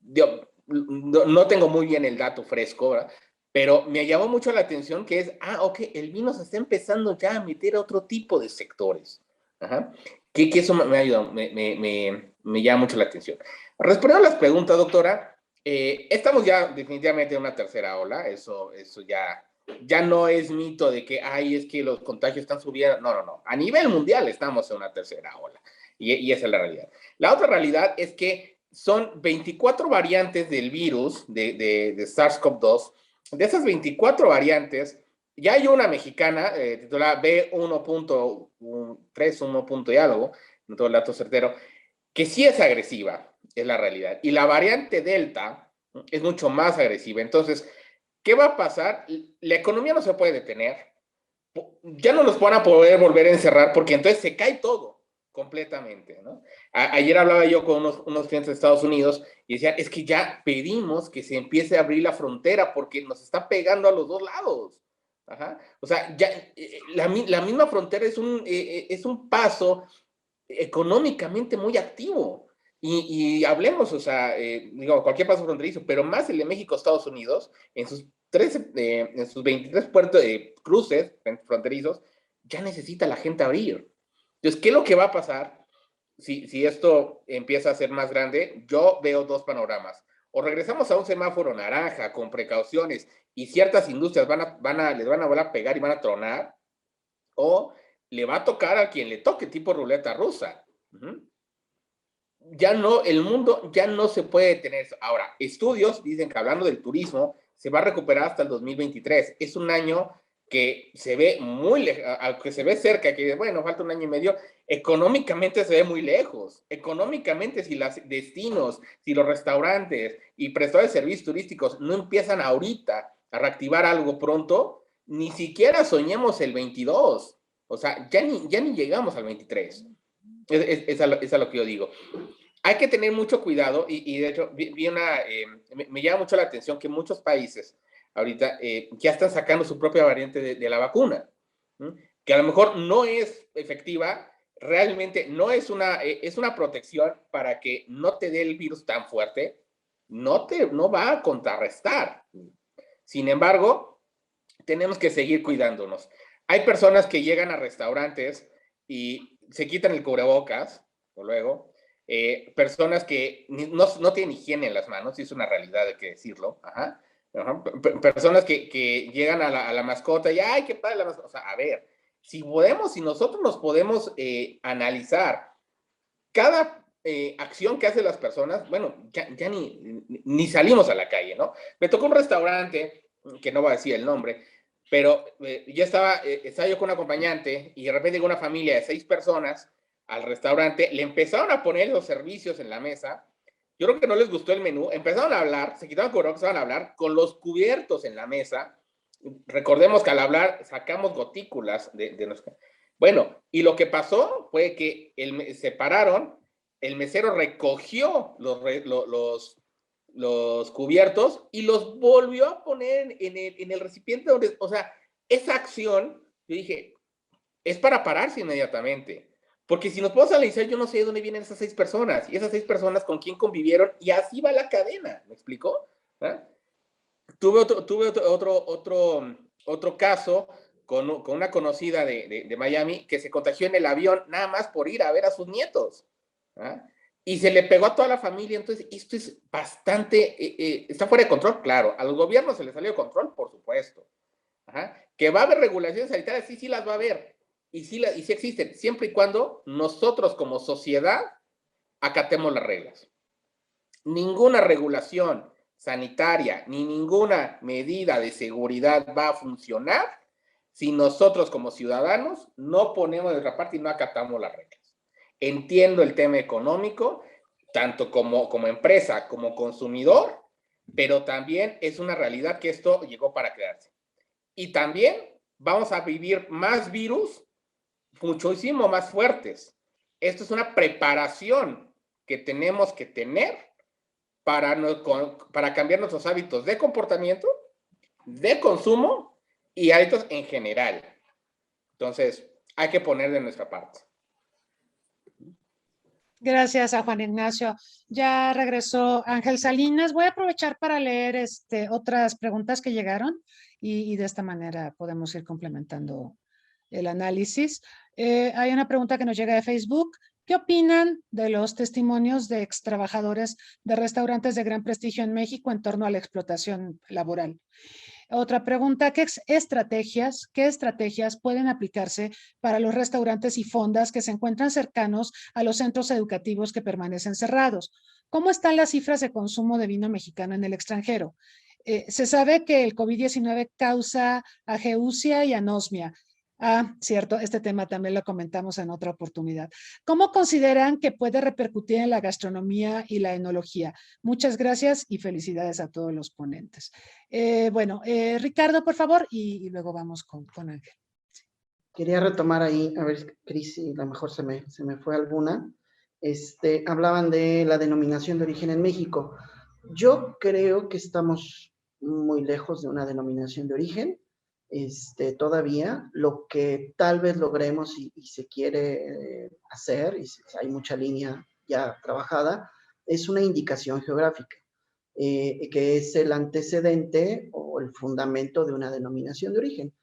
yo no tengo muy bien el dato fresco, ¿verdad? Pero me llamó mucho la atención que es, ok, el vino se está empezando ya a meter a otro tipo de sectores. Ajá. Que eso me ayuda, me llama mucho la atención. Respondiendo a las preguntas, doctora, estamos ya definitivamente en una tercera ola, eso ya no es mito de que, es que los contagios están subiendo, no, a nivel mundial estamos en una tercera ola, y esa es la realidad. La otra realidad es que son 24 variantes del virus, de SARS-CoV-2, de esas 24 variantes, ya hay una mexicana, titulada B1.3, 1. y algo, no todo el dato certero, que sí es agresiva, es la realidad. Y la variante Delta es mucho más agresiva. Entonces, ¿qué va a pasar? La economía no se puede detener. Ya no nos van a poder volver a encerrar porque entonces se cae todo completamente, ¿no? Ayer hablaba yo con unos clientes de Estados Unidos y decían, es que ya pedimos que se empiece a abrir la frontera porque nos está pegando a los dos lados. Ajá. O sea, ya la misma frontera es un paso económicamente muy activo. Y hablemos, o sea, digo, cualquier paso fronterizo, pero más el de México, Estados Unidos, en sus 23 puertos, cruces fronterizos, ya necesita la gente abrir. Entonces, ¿qué es lo que va a pasar si esto empieza a ser más grande? Yo veo dos panoramas. O regresamos a un semáforo naranja con precauciones y ciertas industrias les van a volver a pegar y van a tronar, o le va a tocar a quien le toque, tipo ruleta rusa. Ya no, el mundo ya no se puede detener. Ahora, estudios dicen que hablando del turismo, se va a recuperar hasta el 2023. Es un año que se ve muy lejos, aunque se ve cerca, que bueno, falta un año y medio, económicamente se ve muy lejos. Económicamente, si los destinos, si los restaurantes y prestadores de servicios turísticos no empiezan ahorita a reactivar algo pronto, ni siquiera soñemos el 22. O sea, ya ni llegamos al 23. Es a lo que yo digo. Hay que tener mucho cuidado y de hecho me llama mucho la atención que muchos países ahorita ya están sacando su propia variante de la vacuna, que a lo mejor no es efectiva, realmente no es es una protección para que no te dé el virus tan fuerte, no va a contrarrestar. Sin embargo, tenemos que seguir cuidándonos. Hay personas que llegan a restaurantes y se quitan el cubrebocas, o luego, personas que no tienen higiene en las manos, y es una realidad, hay que decirlo. Ajá. Ajá. Personas que llegan a la mascota y, ¡ay, qué padre la mascota! O sea, a ver, si nosotros nos podemos analizar cada acción que hacen las personas, bueno, ya ni salimos a la calle, ¿no? Me tocó un restaurante, que no voy a decir el nombre, pero yo estaba yo con un acompañante y de repente llegó una familia de 6 personas al restaurante, le empezaron a poner los servicios en la mesa, yo creo que no les gustó el menú, empezaron a hablar, se quitaron el cubrebocas, empezaron a hablar con los cubiertos en la mesa. Recordemos que al hablar sacamos gotículas de nuestra... Bueno, y lo que pasó fue que se pararon, el mesero recogió los cubiertos y los volvió a poner en el recipiente donde, o sea, esa acción, yo dije, es para pararse inmediatamente. Porque si nos podemos analizar, yo no sé de dónde vienen esas 6 personas, y esas 6 personas con quién convivieron, y así va la cadena, ¿me explicó? ¿Ah? Tuve otro caso con una conocida de Miami que se contagió en el avión nada más por ir a ver a sus nietos. ¿Ah? Y se le pegó a toda la familia. Entonces, esto es bastante, está fuera de control, claro. A los gobiernos se les salió de control, por supuesto. Ajá. Que va a haber regulaciones sanitarias, sí las va a haber. Y sí existen, siempre y cuando nosotros como sociedad acatemos las reglas. Ninguna regulación sanitaria ni ninguna medida de seguridad va a funcionar si nosotros como ciudadanos no ponemos de nuestra parte y no acatamos las reglas. Entiendo el tema económico, tanto como empresa, como consumidor, pero también es una realidad que esto llegó para quedarse. Y también vamos a vivir más virus, muchísimo más fuertes. Esto es una preparación que tenemos que tener para cambiar nuestros hábitos de comportamiento, de consumo y hábitos en general. Entonces, hay que poner de nuestra parte. Gracias a Juan Ignacio. Ya regresó Ángel Salinas. Voy a aprovechar para leer otras preguntas que llegaron y de esta manera podemos ir complementando el análisis. Hay una pregunta que nos llega de Facebook. ¿Qué opinan de los testimonios de ex trabajadores de restaurantes de gran prestigio en México en torno a la explotación laboral? Otra pregunta, ¿qué estrategias pueden aplicarse para los restaurantes y fondas que se encuentran cercanos a los centros educativos que permanecen cerrados? ¿Cómo están las cifras de consumo de vino mexicano en el extranjero? Se sabe que el COVID-19 causa ageusia y anosmia. Ah, cierto, este tema también lo comentamos en otra oportunidad. ¿Cómo consideran que puede repercutir en la gastronomía y la enología? Muchas gracias y felicidades a todos los ponentes. Ricardo, por favor, y luego vamos con Ángel. Quería retomar ahí, a ver, Cris, si a lo mejor se me fue alguna. Hablaban de la denominación de origen en México. Yo creo que estamos muy lejos de una denominación de origen. Todavía lo que tal vez logremos y se quiere hacer, y hay mucha línea ya trabajada, es una indicación geográfica, que es el antecedente o el fundamento de una denominación de origen.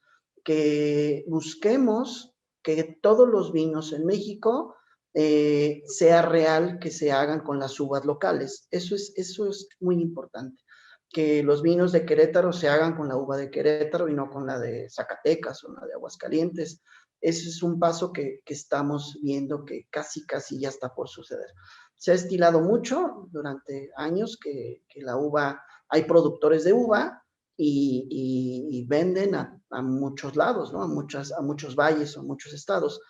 Que busquemos que todos los vinos en México sea real que se hagan con las uvas locales. Eso es muy importante. Que los vinos de Querétaro se hagan con la uva de Querétaro y no con la de Zacatecas o la de Aguascalientes. Ese es un paso que estamos viendo que casi ya está por suceder. Se ha estilado mucho durante años que la uva, hay productores de uva y venden a muchos lados, ¿no? A muchos valles o muchos estados.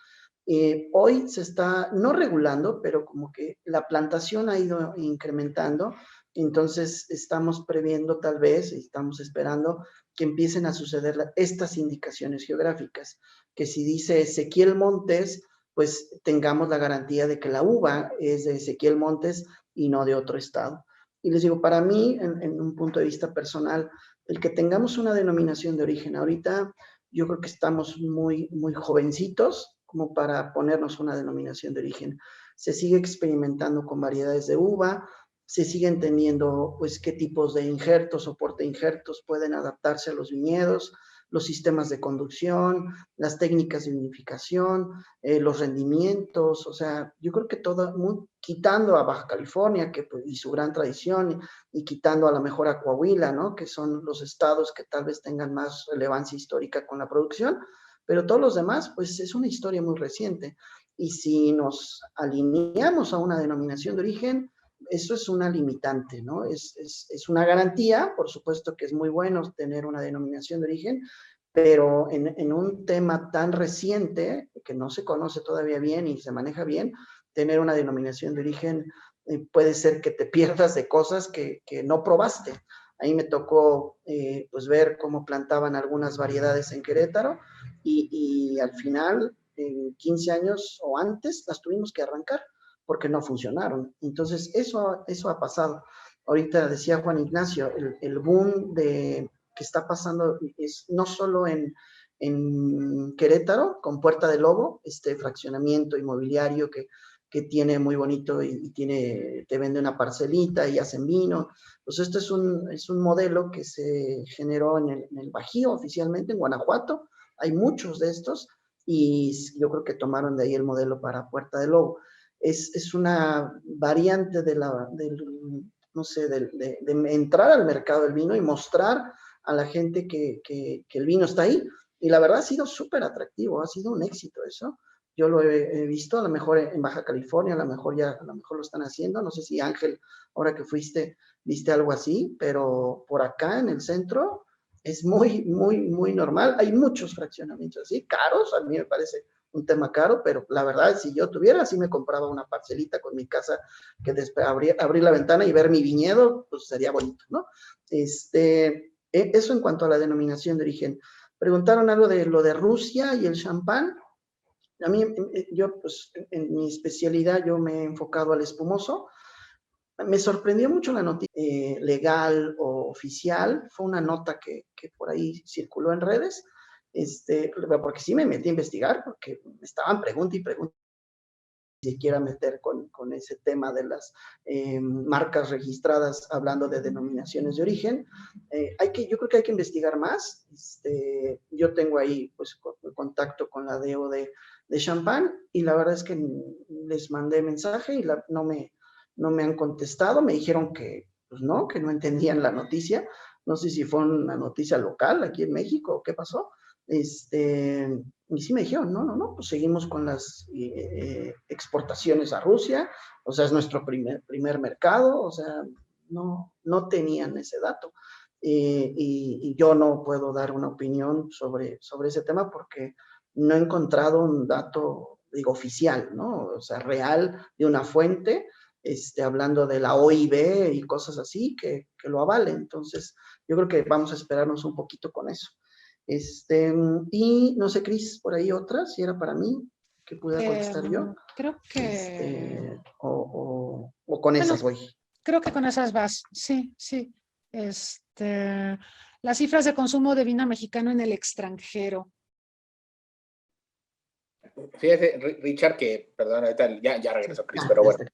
Hoy se está, no regulando, pero como que la plantación ha ido incrementando, entonces estamos previendo tal vez, estamos esperando que empiecen a suceder estas indicaciones geográficas, que si dice Ezequiel Montes, pues tengamos la garantía de que la uva es de Ezequiel Montes y no de otro estado. Y les digo, para mí, en un punto de vista personal, el que tengamos una denominación de origen ahorita, yo creo que estamos muy jovencitos como para ponernos una denominación de origen. Se sigue experimentando con variedades de uva, se siguen teniendo, pues, qué tipos de injertos o portainjertos pueden adaptarse a los viñedos, los sistemas de conducción, las técnicas de vinificación, los rendimientos, o sea, yo creo que todo, quitando a Baja California pues, y su gran tradición, y quitando a lo mejor a Coahuila, ¿no? Que son los estados que tal vez tengan más relevancia histórica con la producción, pero todos los demás, pues es una historia muy reciente. Y si nos alineamos a una denominación de origen, eso es una limitante, ¿no? Es una garantía, por supuesto que es muy bueno tener una denominación de origen, pero en un tema tan reciente, que no se conoce todavía bien y se maneja bien, tener una denominación de origen puede ser que te pierdas de cosas que no probaste. Ahí me tocó pues ver cómo plantaban algunas variedades en Querétaro y al final, en 15 años o antes, las tuvimos que arrancar porque no funcionaron. Entonces, eso ha pasado. Ahorita decía Juan Ignacio, el boom que está pasando es no solo en Querétaro, con Puerta del Lobo, este fraccionamiento inmobiliario que tiene muy bonito y te vende una parcelita y hacen vino. Pues esto es un modelo que se generó en el Bajío oficialmente, en Guanajuato. Hay muchos de estos y yo creo que tomaron de ahí el modelo para Puerta del Lobo. Es una variante no sé, de entrar al mercado del vino y mostrar a la gente que el vino está ahí. Y la verdad ha sido súper atractivo, ha sido un éxito eso. Yo lo he visto, a lo mejor en Baja California, a lo mejor lo están haciendo. No sé si Ángel, ahora que fuiste, viste algo así, pero por acá en el centro es muy normal. Hay muchos fraccionamientos así, caros, a mí me parece un tema caro, pero la verdad, si yo tuviera, sí me compraba una parcelita con mi casa, que después abrir la ventana y ver mi viñedo, pues sería bonito, ¿no? Eso en cuanto a la denominación de origen. Preguntaron algo de lo de Rusia y el champán. A mí, yo, pues, en mi especialidad, yo me he enfocado al espumoso. Me sorprendió mucho la noticia legal o oficial. Fue una nota que por ahí circuló en redes, porque sí me metí a investigar, porque me estaban preguntando y preguntando si quiera meter con ese tema de las marcas registradas, hablando de denominaciones de origen. Yo creo que hay que investigar más. Yo tengo ahí pues contacto con la DO de Champán y la verdad es que les mandé mensaje y no me han contestado. Me dijeron que pues no, que no entendían la noticia. No sé si fue una noticia local aquí en México o qué pasó. Y sí me dijeron, no, pues seguimos con las exportaciones a Rusia, o sea, es nuestro primer mercado, o sea, no tenían ese dato. Y yo no puedo dar una opinión sobre ese tema porque no he encontrado un dato, digo, oficial, ¿no? O sea, real de una fuente, hablando de la OIB y cosas así, que lo avalen. Entonces, yo creo que vamos a esperarnos un poquito con eso. Y no sé, Cris, por ahí otra, si era para mí, que pudiera contestar yo. Creo que... O con Bueno, esas voy. creo que con esas vas, sí, sí. Las cifras de consumo de vino mexicano en el extranjero. Fíjate, Richard, que, perdón, ahorita ya regresó Chris, Ah, pero ya bueno, está.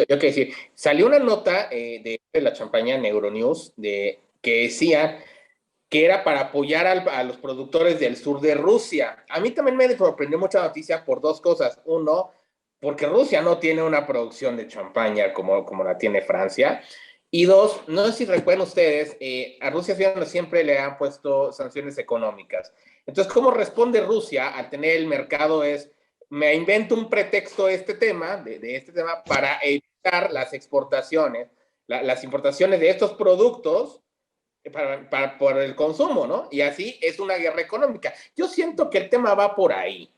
yo quiero decir, salió una nota de la champaña Neuronews que decía que era para apoyar a los productores del sur de Rusia. A mí también me sorprendió mucha noticia por dos cosas. Uno, porque Rusia no tiene una producción de champaña como la tiene Francia. Y dos, no sé si recuerdan ustedes, a Rusia siempre le han puesto sanciones económicas. Entonces, ¿cómo responde Rusia al tener el mercado? Me invento un pretexto de este tema para evitar las exportaciones, las importaciones de estos productos por el consumo, ¿no? Y así es una guerra económica. Yo siento que el tema va por ahí,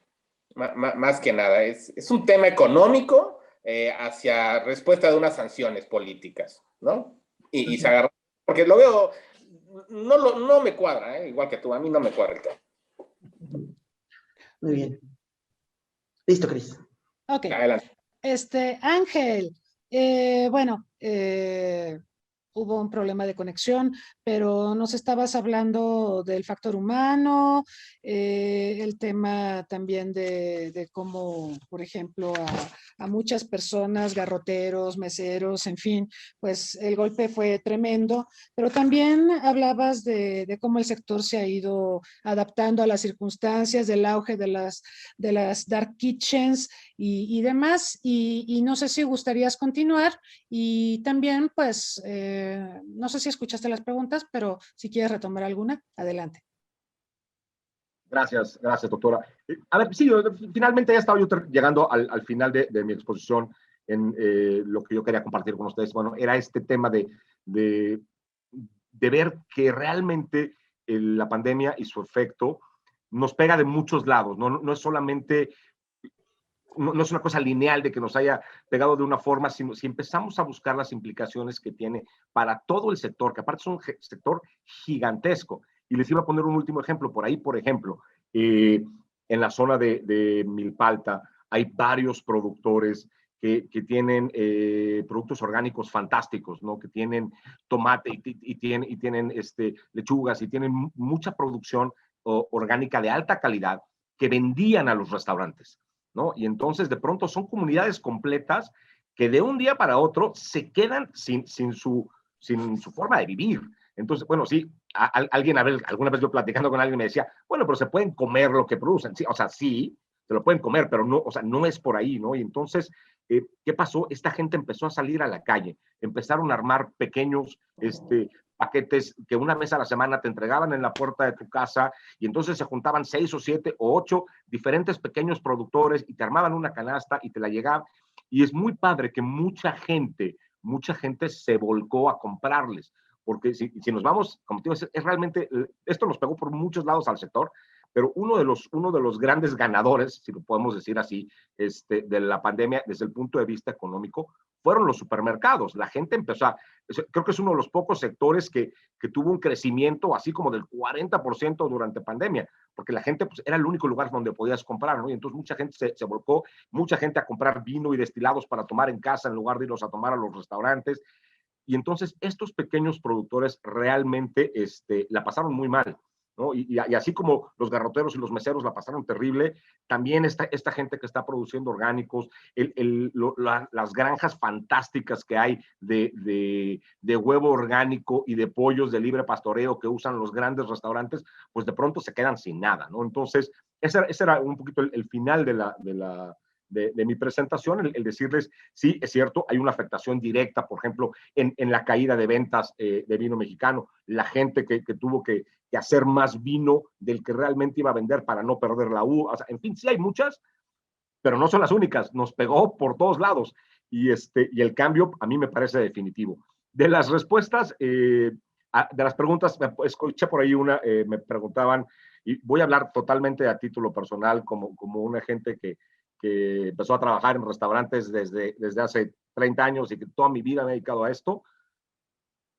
más que nada. Es un tema económico hacia respuesta de unas sanciones políticas, ¿no? Y se agarra, porque lo veo, no me cuadra, igual que tú, a mí no me cuadra el tema. Muy bien. Listo, Cris. Ok. Adelante. Ángel, bueno, hubo un problema de conexión, pero nos estabas hablando del factor humano, el tema también de cómo, por ejemplo, a muchas personas, garroteros, meseros, en fin, pues el golpe fue tremendo, pero también hablabas de cómo el sector se ha ido adaptando a las circunstancias, del auge de las dark kitchens y demás, y no sé si gustarías continuar, y también, pues, no sé si escuchaste las preguntas, pero si quieres retomar alguna, adelante. Gracias, doctora. A ver, sí, finalmente ya estaba yo llegando al final de mi exposición en lo que yo quería compartir con ustedes. Bueno, era este tema de ver que realmente la pandemia y su efecto nos pega de muchos lados, no es solamente, no es una cosa lineal de que nos haya pegado de una forma, sino si empezamos a buscar las implicaciones que tiene para todo el sector, que aparte es un sector gigantesco. Y les iba a poner un último ejemplo. Por ahí, por ejemplo, en la zona de Milpalta hay varios productores que tienen productos orgánicos fantásticos, ¿no? Que tienen tomate y tienen lechugas y tienen mucha producción orgánica de alta calidad que vendían a los restaurantes, ¿no? Y entonces de pronto son comunidades completas que de un día para otro se quedan sin su forma de vivir. Entonces, bueno, sí, alguna vez yo platicando con alguien me decía, bueno, pero se pueden comer lo que producen. Sí, o sea, sí, se lo pueden comer, pero no, o sea, no es por ahí, ¿no? Y entonces, ¿qué pasó? Esta gente empezó a salir a la calle, empezaron a armar pequeños paquetes que una vez a la semana te entregaban en la puerta de tu casa, y entonces se juntaban 6 o 7 o 8 diferentes pequeños productores y te armaban una canasta y te la llegaban. Y es muy padre que mucha gente se volcó a comprarles, porque si nos vamos, como te digo, es realmente, esto nos pegó por muchos lados al sector, pero uno de los grandes ganadores, si lo podemos decir así, de la pandemia desde el punto de vista económico, fueron los supermercados. La gente empezó creo que es uno de los pocos sectores que tuvo un crecimiento así como del 40% durante pandemia, porque la gente pues, era el único lugar donde podías comprar, ¿no? Y entonces mucha gente se volcó, mucha gente a comprar vino y destilados para tomar en casa en lugar de irlos a tomar a los restaurantes. Y entonces estos pequeños productores realmente la pasaron muy mal, ¿no? Y así como los garroteros y los meseros la pasaron terrible, también esta gente que está produciendo orgánicos, las granjas fantásticas que hay de huevo orgánico y de pollos de libre pastoreo que usan los grandes restaurantes, pues de pronto se quedan sin nada, ¿no? Entonces, ese era un poquito el final de mi presentación, el decirles, sí, es cierto, hay una afectación directa, por ejemplo, en la caída de ventas de vino mexicano, la gente que tuvo que hacer más vino del que realmente iba a vender para no perder la uva, o sea, en fin, sí hay muchas, pero no son las únicas, nos pegó por todos lados, y el cambio a mí me parece definitivo. De las respuestas, De las preguntas, escuché por ahí una, me preguntaban, y voy a hablar totalmente a título personal, como una gente que empezó a trabajar en restaurantes desde hace 30 años y que toda mi vida me he dedicado a esto.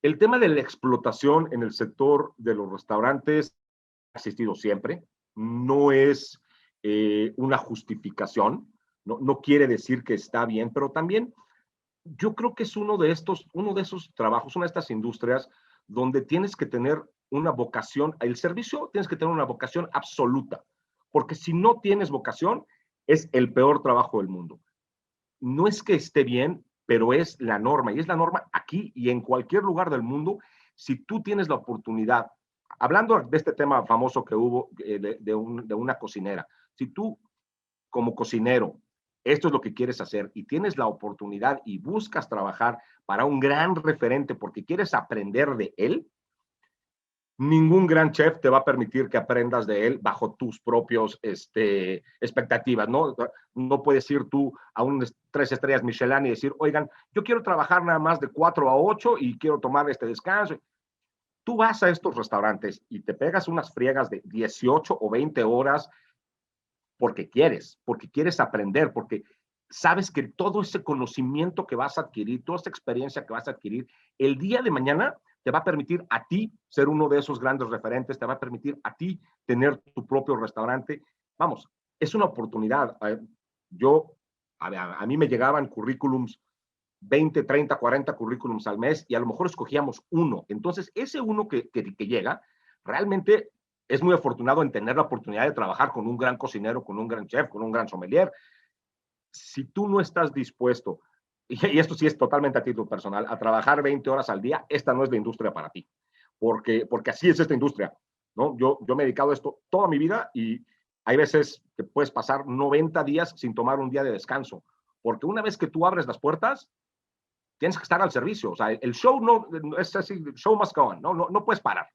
El tema de la explotación en el sector de los restaurantes ha existido siempre, no es una justificación, no quiere decir que está bien, pero también yo creo que es uno de esos trabajos, una de estas industrias donde tienes que tener una vocación, el servicio tienes que tener una vocación absoluta, porque si no tienes vocación, es el peor trabajo del mundo. No es que esté bien, pero es la norma, y es la norma aquí y en cualquier lugar del mundo. Si tú tienes la oportunidad, hablando de este tema famoso que hubo de una cocinera, si tú como cocinero, esto es lo que quieres hacer y tienes la oportunidad y buscas trabajar para un gran referente porque quieres aprender de él, ningún gran chef te va a permitir que aprendas de él bajo tus propios expectativas, ¿no? No puedes ir tú a un 3 estrellas Michelin y decir, oigan, yo quiero trabajar nada más de 4 a 8 y quiero tomar este descanso. Tú vas a estos restaurantes y te pegas unas friegas de 18 o 20 horas porque quieres aprender, porque sabes que todo ese conocimiento que vas a adquirir, toda esa experiencia que vas a adquirir, el día de mañana te va a permitir a ti ser uno de esos grandes referentes, te va a permitir a ti tener tu propio restaurante. Vamos, es una oportunidad. A mí me llegaban currículums, 20, 30, 40 currículums al mes y a lo mejor escogíamos uno. Entonces, ese uno que llega, realmente es muy afortunado en tener la oportunidad de trabajar con un gran cocinero, con un gran chef, con un gran sommelier. Si tú no estás dispuesto, y esto sí es totalmente a título personal, a trabajar 20 horas al día, esta no es la industria para ti, porque así es esta industria, ¿no? Yo me he dedicado a esto toda mi vida y hay veces que puedes pasar 90 días sin tomar un día de descanso, porque una vez que tú abres las puertas, tienes que estar al servicio. O sea, el show no es así, el show must go on, no puedes parar.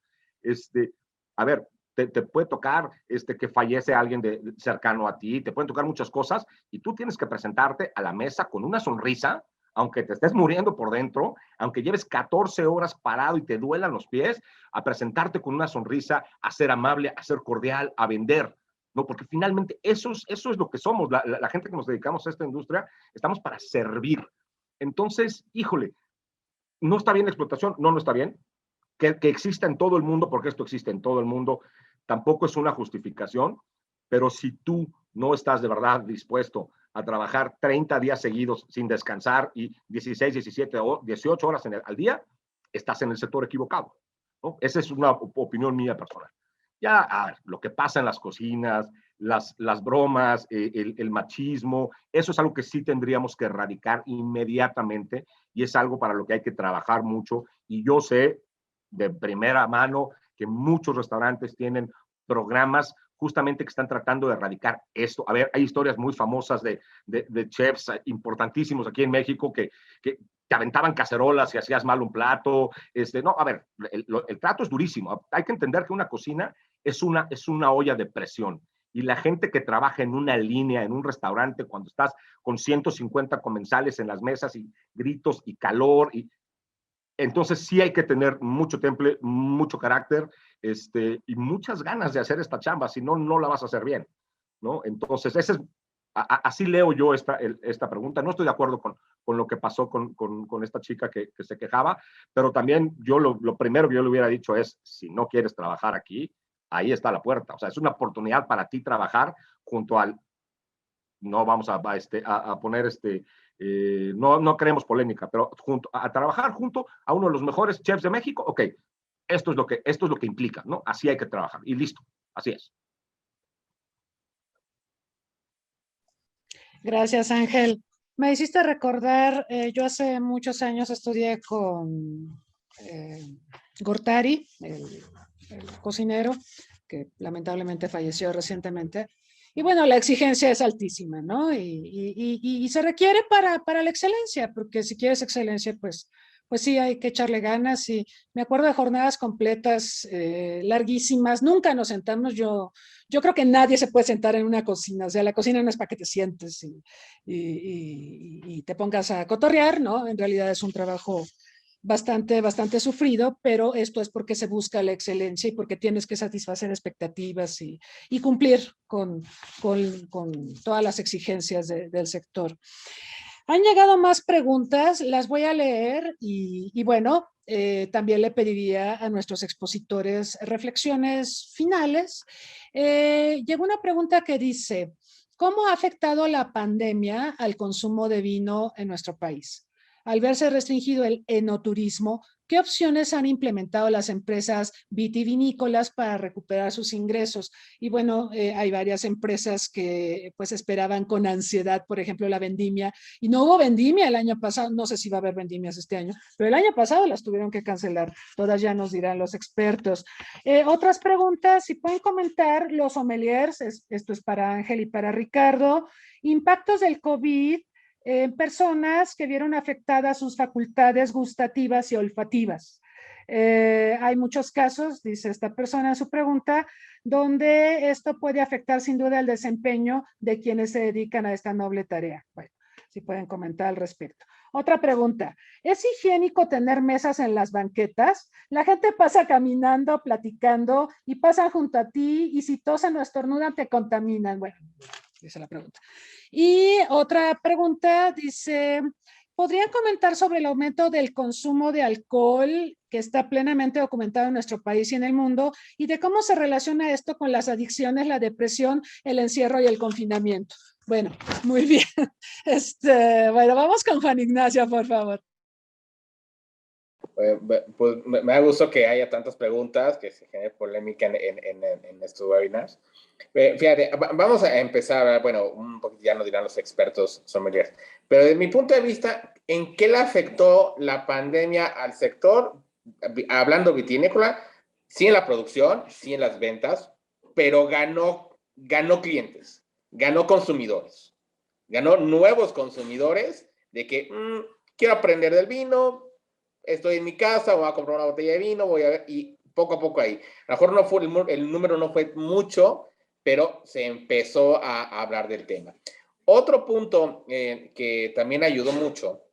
A ver, te puede tocar que fallece alguien cercano a ti, te pueden tocar muchas cosas y tú tienes que presentarte a la mesa con una sonrisa, aunque te estés muriendo por dentro, aunque lleves 14 horas parado y te duelan los pies, a presentarte con una sonrisa, a ser amable, a ser cordial, a vender, ¿no? Porque finalmente eso es lo que somos, la gente que nos dedicamos a esta industria, estamos para servir. Entonces, híjole, ¿no está bien la explotación? No está bien. Que exista en todo el mundo, porque esto existe en todo el mundo, tampoco es una justificación, pero si tú no estás de verdad dispuesto a trabajar 30 días seguidos sin descansar y 16, 17, 18 horas al día, estás en el sector equivocado, ¿no? Esa es una opinión mía personal. Ya, a ver, lo que pasa en las cocinas, las bromas, el machismo, eso es algo que sí tendríamos que erradicar inmediatamente y es algo para lo que hay que trabajar mucho. Y yo sé de primera mano que muchos restaurantes tienen programas justamente que están tratando de erradicar esto. A ver, hay historias muy famosas de chefs importantísimos aquí en México que te aventaban cacerolas si hacías mal un plato. No, a ver, el plato es durísimo. Hay que entender que una cocina es una olla de presión. Y la gente que trabaja en una línea, en un restaurante, cuando estás con 150 comensales en las mesas y gritos y calor, entonces sí hay que tener mucho temple, mucho carácter y muchas ganas de hacer esta chamba, si no, no la vas a hacer bien, ¿no? Entonces, así leo yo esta pregunta. No estoy de acuerdo con lo que pasó con esta chica que se quejaba, pero también yo lo primero que yo le hubiera dicho es, si no quieres trabajar aquí, ahí está la puerta. O sea, es una oportunidad para ti trabajar junto al, no vamos a poner no queremos polémica, pero a trabajar junto a uno de los mejores chefs de México, ok, esto es lo que implica, ¿no? Así hay que trabajar y listo, así es. Gracias, Ángel. Me hiciste recordar, yo hace muchos años estudié con Gortari, el cocinero, que lamentablemente falleció recientemente. Y bueno, la exigencia es altísima, ¿no? Y se requiere para la excelencia, porque si quieres excelencia, pues sí hay que echarle ganas. Y me acuerdo de jornadas completas, larguísimas. Nunca nos sentamos. Yo creo que nadie se puede sentar en una cocina. O sea, la cocina no es para que te sientes y te pongas a cotorrear, ¿no? En realidad es un trabajo bastante sufrido, pero esto es porque se busca la excelencia y porque tienes que satisfacer expectativas y cumplir con todas las exigencias del sector. Han llegado más preguntas, las voy a leer y bueno, también le pediría a nuestros expositores reflexiones finales. Llegó una pregunta que dice, ¿cómo ha afectado la pandemia al consumo de vino en nuestro país? Al verse restringido el enoturismo, ¿qué opciones han implementado las empresas vitivinícolas para recuperar sus ingresos? Y bueno, hay varias empresas que pues esperaban con ansiedad, por ejemplo, la vendimia, y no hubo vendimia el año pasado, no sé si va a haber vendimias este año, pero el año pasado las tuvieron que cancelar, todas ya nos dirán los expertos. Otras preguntas, si pueden comentar los sommeliers, esto es para Ángel y para Ricardo, impactos del COVID personas que vieron afectadas sus facultades gustativas y olfativas. Hay muchos casos, dice esta persona en su pregunta, donde esto puede afectar sin duda el desempeño de quienes se dedican a esta noble tarea. Bueno, si pueden comentar al respecto. Otra pregunta, ¿es higiénico tener mesas en las banquetas? La gente pasa caminando, platicando y pasan junto a ti y si tosen o estornudan te contaminan. Bueno, esa es la pregunta. Y otra pregunta dice, ¿podrían comentar sobre el aumento del consumo de alcohol que está plenamente documentado en nuestro país y en el mundo y de cómo se relaciona esto con las adicciones, la depresión, el encierro y el confinamiento? Bueno, muy bien. Bueno, vamos con Juan Ignacio, por favor. Pues me da gusto que haya tantas preguntas, que se genere polémica en estos webinars. Fíjate, vamos a empezar, bueno, un poquito ya nos dirán los expertos sommeliers, pero desde mi punto de vista, ¿en qué le afectó la pandemia al sector? Hablando vitivinícola, sí en la producción, sí en las ventas, pero ganó clientes, ganó consumidores, ganó nuevos consumidores de que quiero aprender del vino, estoy en mi casa, voy a comprar una botella de vino, voy a ver, y poco a poco ahí. A lo mejor no fue el número no fue mucho, pero se empezó a hablar del tema. Otro punto que también ayudó mucho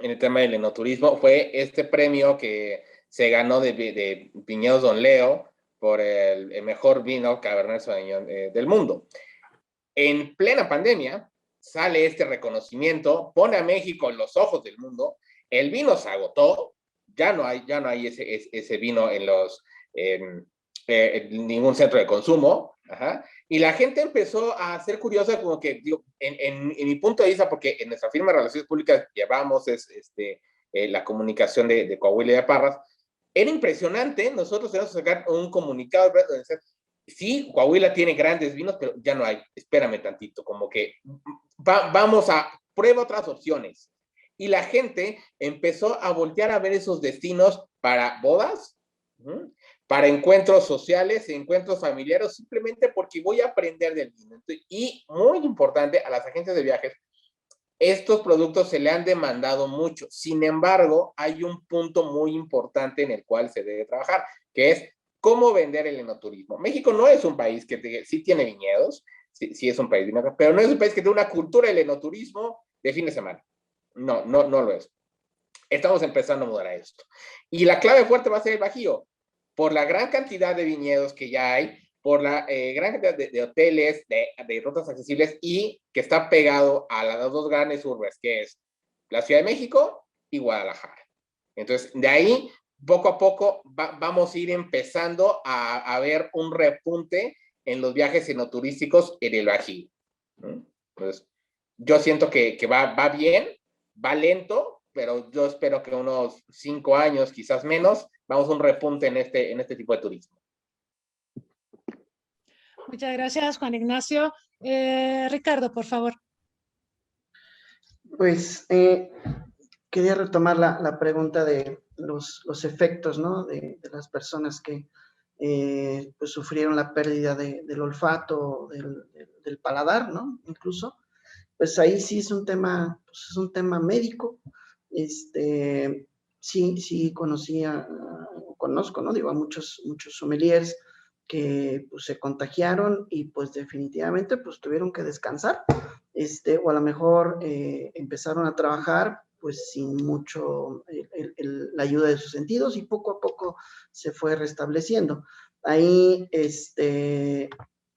en el tema del enoturismo fue este premio que se ganó de Viñedos Don Leo por el mejor vino Cabernet Sauvignon del mundo. En plena pandemia sale este reconocimiento, pone a México en los ojos del mundo. El vino se agotó, ya no hay ese vino en ningún centro de consumo, ajá, y la gente empezó a ser curiosa, como que, digo, en mi punto de vista, porque en nuestra firma de Relaciones Públicas llevamos la comunicación de Coahuila y de Parras, era impresionante, nosotros tenemos que sacar un comunicado, sí, Coahuila tiene grandes vinos, pero ya no hay, espérame tantito, como que vamos a prueba otras opciones. Y la gente empezó a voltear a ver esos destinos para bodas, para encuentros sociales, encuentros familiares, simplemente porque voy a aprender del vino. Y muy importante, a las agencias de viajes, estos productos se le han demandado mucho. Sin embargo, hay un punto muy importante en el cual se debe trabajar, que es cómo vender el enoturismo. México no es un país que sí tiene viñedos, sí es un país vinícola, pero no es un país que tiene una cultura del enoturismo de fin de semana. No lo es. Estamos empezando a mudar a esto. Y la clave fuerte va a ser el Bajío. Por la gran cantidad de viñedos que ya hay, por la gran cantidad de hoteles, de rutas accesibles y que está pegado a las dos grandes urbes, que es la Ciudad de México y Guadalajara. Entonces, de ahí, poco a poco, vamos a ir empezando a ver un repunte en los viajes enoturísticos en el Bajío. Entonces, yo siento que va bien, va lento, pero yo espero que unos 5 años, quizás menos, vamos a un repunte en este tipo de turismo. Muchas gracias, Juan Ignacio. Ricardo, por favor. Pues quería retomar la pregunta de los efectos, ¿no? De las personas que pues sufrieron la pérdida del olfato, del paladar, ¿no? Incluso, pues ahí sí es un tema, pues es un tema médico. Sí conozco, ¿no? Digo, a muchos sommeliers que pues se contagiaron y pues definitivamente pues tuvieron que descansar, o a lo mejor empezaron a trabajar pues sin mucho la ayuda de sus sentidos, y poco a poco se fue restableciendo. Ahí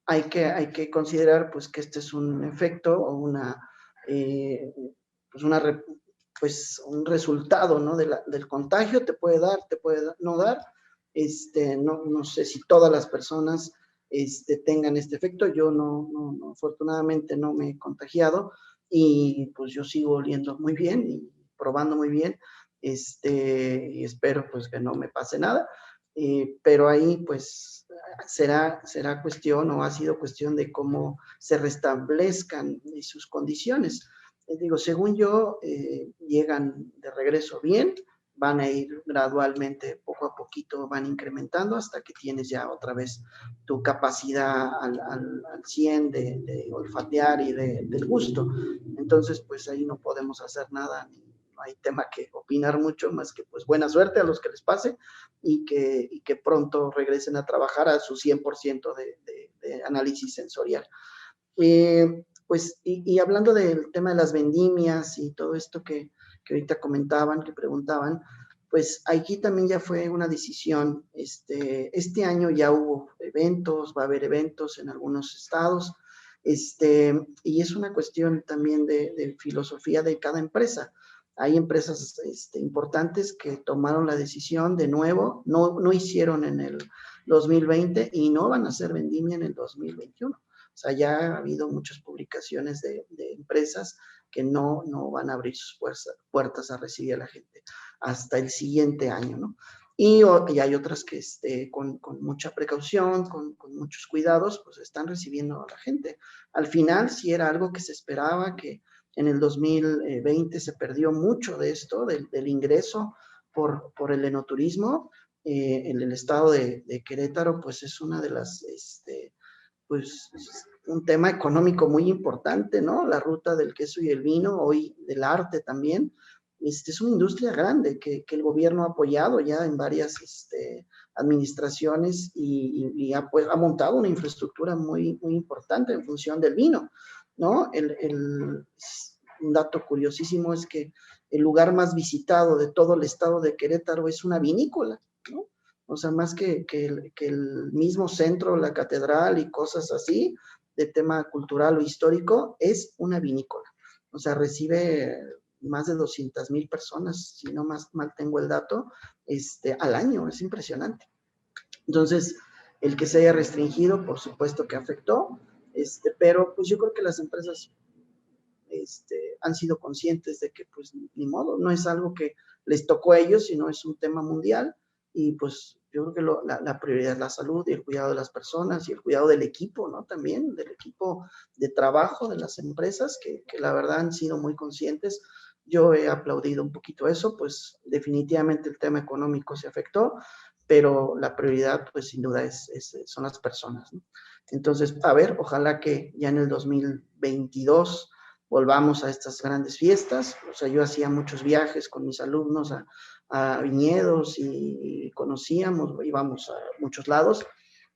hay que considerar pues que este es un efecto o pues un resultado, ¿no? del contagio. Te puede dar, te puede no dar. No sé si todas las personas tengan este efecto. Yo no, afortunadamente no me he contagiado, y pues yo sigo oliendo muy bien y probando muy bien, y espero pues que no me pase nada, pero ahí pues será cuestión, o ha sido cuestión, de cómo se restablezcan sus condiciones. Digo, según yo, llegan de regreso bien, van a ir gradualmente, poco a poquito van incrementando hasta que tienes ya otra vez tu capacidad al 100 de olfatear y del gusto. Entonces, pues ahí no podemos hacer nada, no hay tema que opinar mucho, más que pues buena suerte a los que les pase, y que pronto regresen a trabajar a su 100% de análisis sensorial. Pues, y hablando del tema de las vendimias y todo esto que ahorita comentaban, que preguntaban, pues aquí también ya fue una decisión. Este año ya hubo eventos, va a haber eventos en algunos estados, y es una cuestión también de filosofía de cada empresa. Hay empresas importantes que tomaron la decisión de nuevo, no hicieron en el 2020 y no van a hacer vendimia en el 2021. O sea, ya ha habido muchas publicaciones de empresas que no van a abrir sus puertas a recibir a la gente hasta el siguiente año, ¿no? Y hay otras que con mucha precaución, con muchos cuidados, pues están recibiendo a la gente. Al final, sí era algo que se esperaba, que en el 2020 se perdió mucho de esto, del ingreso por el enoturismo. En el estado de Querétaro, pues es una de las pues un tema económico muy importante, ¿no? La ruta del queso y el vino, hoy del arte también. Es una industria grande que el gobierno ha apoyado ya en varias administraciones, y ha montado una infraestructura muy, muy importante en función del vino, ¿no? Un dato curiosísimo es que el lugar más visitado de todo el estado de Querétaro es una vinícola, ¿no? O sea, más que el mismo centro, la catedral y cosas así, de tema cultural o histórico, es una vinícola. O sea, recibe más de 200,000 personas, si no más mal tengo el dato, al año. Es impresionante. Entonces, el que se haya restringido, por supuesto que afectó, pero pues yo creo que las empresas han sido conscientes de que pues ni modo, no es algo que les tocó a ellos, sino es un tema mundial. Y pues yo creo que la prioridad es la salud y el cuidado de las personas y el cuidado del equipo, ¿no? También del equipo de trabajo de las empresas, que la verdad han sido muy conscientes. Yo he aplaudido un poquito eso, pues definitivamente el tema económico se afectó, pero la prioridad pues sin duda son las personas, ¿no? Entonces, a ver, ojalá que ya en el 2022 volvamos a estas grandes fiestas. O sea, yo hacía muchos viajes con mis alumnos a viñedos, y íbamos a muchos lados,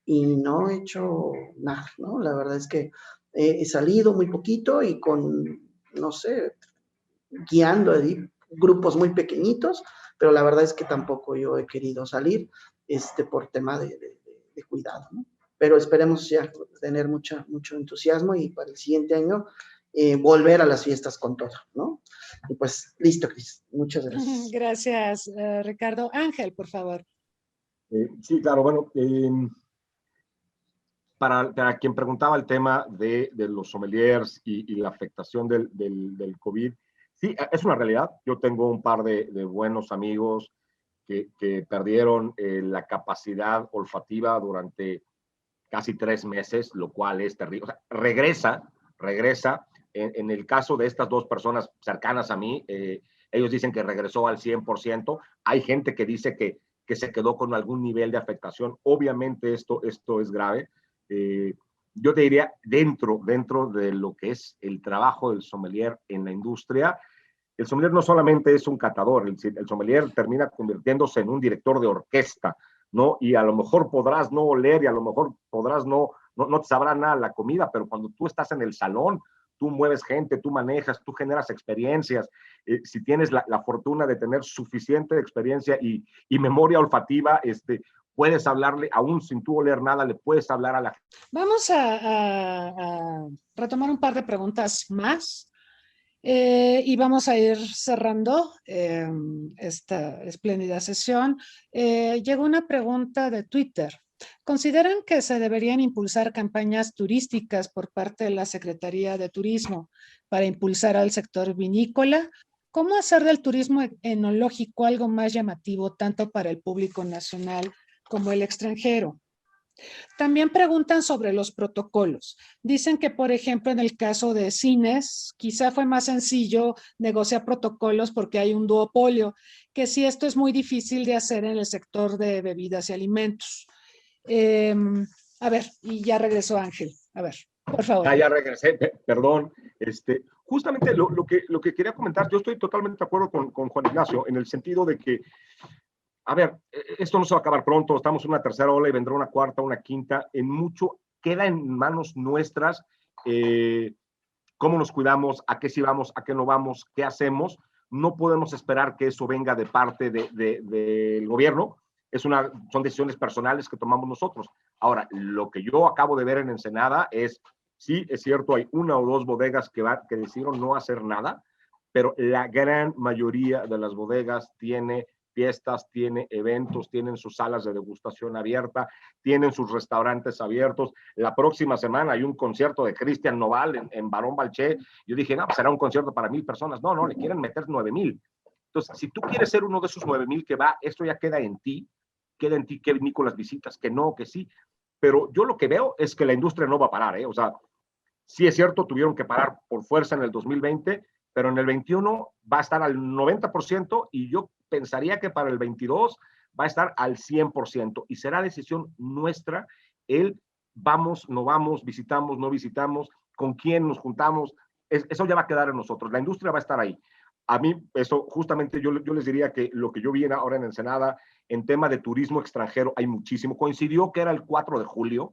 y no he hecho nada, ¿no? La verdad es que he salido muy poquito y no sé, guiando ahí grupos muy pequeñitos, pero la verdad es que tampoco yo he querido salir por tema de cuidado, ¿no? Pero esperemos ya tener mucho entusiasmo, y para el siguiente año volver a las fiestas con todo, ¿no? Y pues, listo, Cris. Muchas gracias. Gracias, Ricardo. Ángel, por favor. Sí, claro, bueno, para quien preguntaba el tema de los sommeliers y la afectación del COVID, sí, es una realidad. Yo tengo un par de buenos amigos que perdieron la capacidad olfativa durante casi 3 meses, lo cual es terrible. O sea, regresa. En el caso de estas 2 personas cercanas a mí, ellos dicen que regresó al 100%. Hay gente que dice que se quedó con algún nivel de afectación. Obviamente esto es grave. Yo te diría, dentro de lo que es el trabajo del sommelier en la industria, el sommelier no solamente es un catador, el sommelier termina convirtiéndose en un director de orquesta, ¿no? Y a lo mejor podrás no oler, y a lo mejor podrás no te sabrá nada la comida, pero cuando tú estás en el salón, tú mueves gente, tú manejas, tú generas experiencias, si tienes la fortuna de tener suficiente experiencia y memoria olfativa, puedes hablarle, aún sin tú oler nada, le puedes hablar a la gente. Vamos a retomar un par de preguntas más. Y vamos a ir cerrando esta espléndida sesión. Llegó una pregunta de Twitter. ¿Consideran que se deberían impulsar campañas turísticas por parte de la Secretaría de Turismo para impulsar al sector vinícola? ¿Cómo hacer del turismo enológico algo más llamativo tanto para el público nacional como el extranjero? También preguntan sobre los protocolos. Dicen que, por ejemplo, en el caso de cines, quizá fue más sencillo negociar protocolos porque hay un duopolio, que sí, esto es muy difícil de hacer en el sector de bebidas y alimentos. A ver, y ya regresó Ángel. A ver, por favor. Ya regresé, perdón. Justamente lo que quería comentar, yo estoy totalmente de acuerdo con Juan Ignacio, en el sentido de que, a ver, esto no se va a acabar pronto, estamos en una tercera ola y vendrá una cuarta, una quinta, en mucho queda en manos nuestras cómo nos cuidamos, a qué sí vamos, a qué no vamos, qué hacemos. No podemos esperar que eso venga de parte del gobierno, son decisiones personales que tomamos nosotros. Ahora, lo que yo acabo de ver en Ensenada es, sí, es cierto, hay una o dos bodegas que decidieron no hacer nada, pero la gran mayoría de las bodegas tiene fiestas, tiene eventos, tienen sus salas de degustación abierta, tienen sus restaurantes abiertos. La próxima semana hay un concierto de Cristian Nodal en Barón Balché. Yo dije, no, pues será un concierto para 1,000 personas. No, le quieren meter 9,000. Entonces, si tú quieres ser uno de esos 9,000 que va, esto ya queda en ti qué vinícolas visitas, que no, que sí. Pero yo lo que veo es que la industria no va a parar, ¿eh? O sea, sí es cierto, tuvieron que parar por fuerza en el 2020, pero en el 21 va a estar al 90% y yo pensaría que para el 22 va a estar al 100% y será decisión nuestra el vamos, no vamos, visitamos, no visitamos, con quién nos juntamos, eso ya va a quedar en nosotros, la industria va a estar ahí. A mí, eso justamente yo les diría que lo que yo vi ahora en Ensenada, en tema de turismo extranjero, hay muchísimo. Coincidió que era el 4 de julio,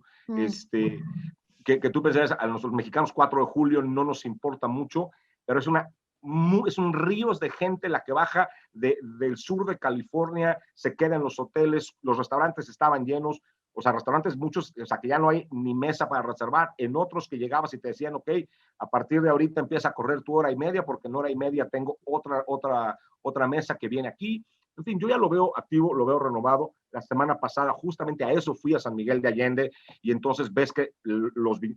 que tú pensabas, a nosotros mexicanos 4 de julio no nos importa mucho, pero es un río de gente la que baja del sur de California, se queda en los hoteles, los restaurantes estaban llenos, o sea, restaurantes muchos, o sea, que ya no hay ni mesa para reservar, en otros que llegabas y te decían, ok, a partir de ahorita empieza a correr tu hora y media, porque en hora y media tengo otra mesa que viene aquí. En fin, yo ya lo veo activo, lo veo renovado. La semana pasada justamente a eso fui a San Miguel de Allende y entonces ves que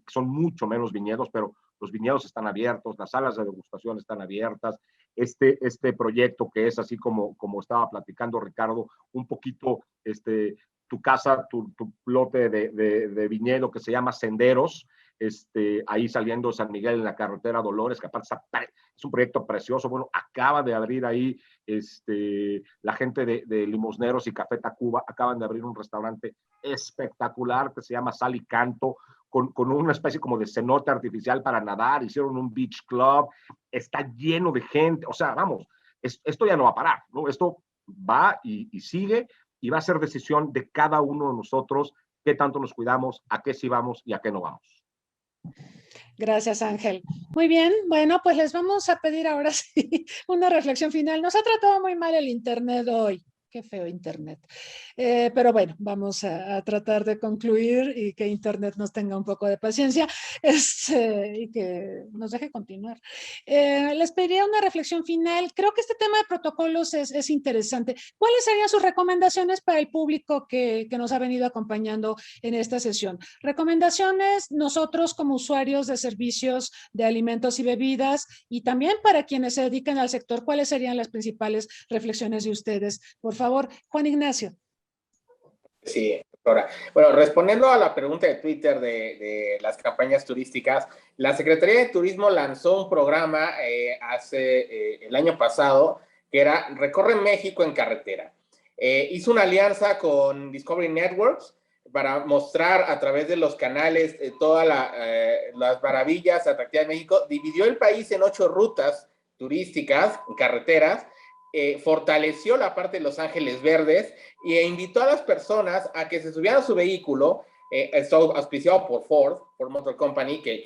son mucho menos viñedos, pero los viñedos están abiertos, las salas de degustación están abiertas. Este proyecto que es así como estaba platicando Ricardo, un poquito tu casa, tu lote de viñedo que se llama Senderos, ahí saliendo de San Miguel en la carretera Dolores, que aparte es un proyecto precioso. Bueno, acaba de abrir ahí la gente de Limosneros y Café Tacuba, acaban de abrir un restaurante espectacular que se llama Sal y Canto, con una especie como de cenote artificial para nadar, hicieron un beach club, está lleno de gente, o sea, vamos, esto ya no va a parar, ¿no? Esto va y sigue, y va a ser decisión de cada uno de nosotros qué tanto nos cuidamos, a qué sí vamos y a qué no vamos. Gracias, Ángel. Muy bien, bueno, pues les vamos a pedir ahora sí una reflexión final. Nos ha tratado muy mal el Internet hoy. Qué feo Internet. Pero bueno, vamos a tratar de concluir y que Internet nos tenga un poco de paciencia y que nos deje continuar. Les pediría una reflexión final. Creo que este tema de protocolos es interesante. ¿Cuáles serían sus recomendaciones para el público que nos ha venido acompañando en esta sesión? Recomendaciones nosotros como usuarios de servicios de alimentos y bebidas y también para quienes se dedican al sector. ¿Cuáles serían las principales reflexiones de ustedes? Por favor, Juan Ignacio. Sí, doctora. Bueno, respondiendo a la pregunta de Twitter de las campañas turísticas, la Secretaría de Turismo lanzó un programa el año pasado que era Recorre México en Carretera. Hizo una alianza con Discovery Networks para mostrar a través de los canales todas las maravillas atractivas de México. Dividió el país en 8 rutas turísticas, carreteras, fortaleció la parte de Los Ángeles Verdes e invitó a las personas a que se subieran a su vehículo, está auspiciado por Ford Motor Company, que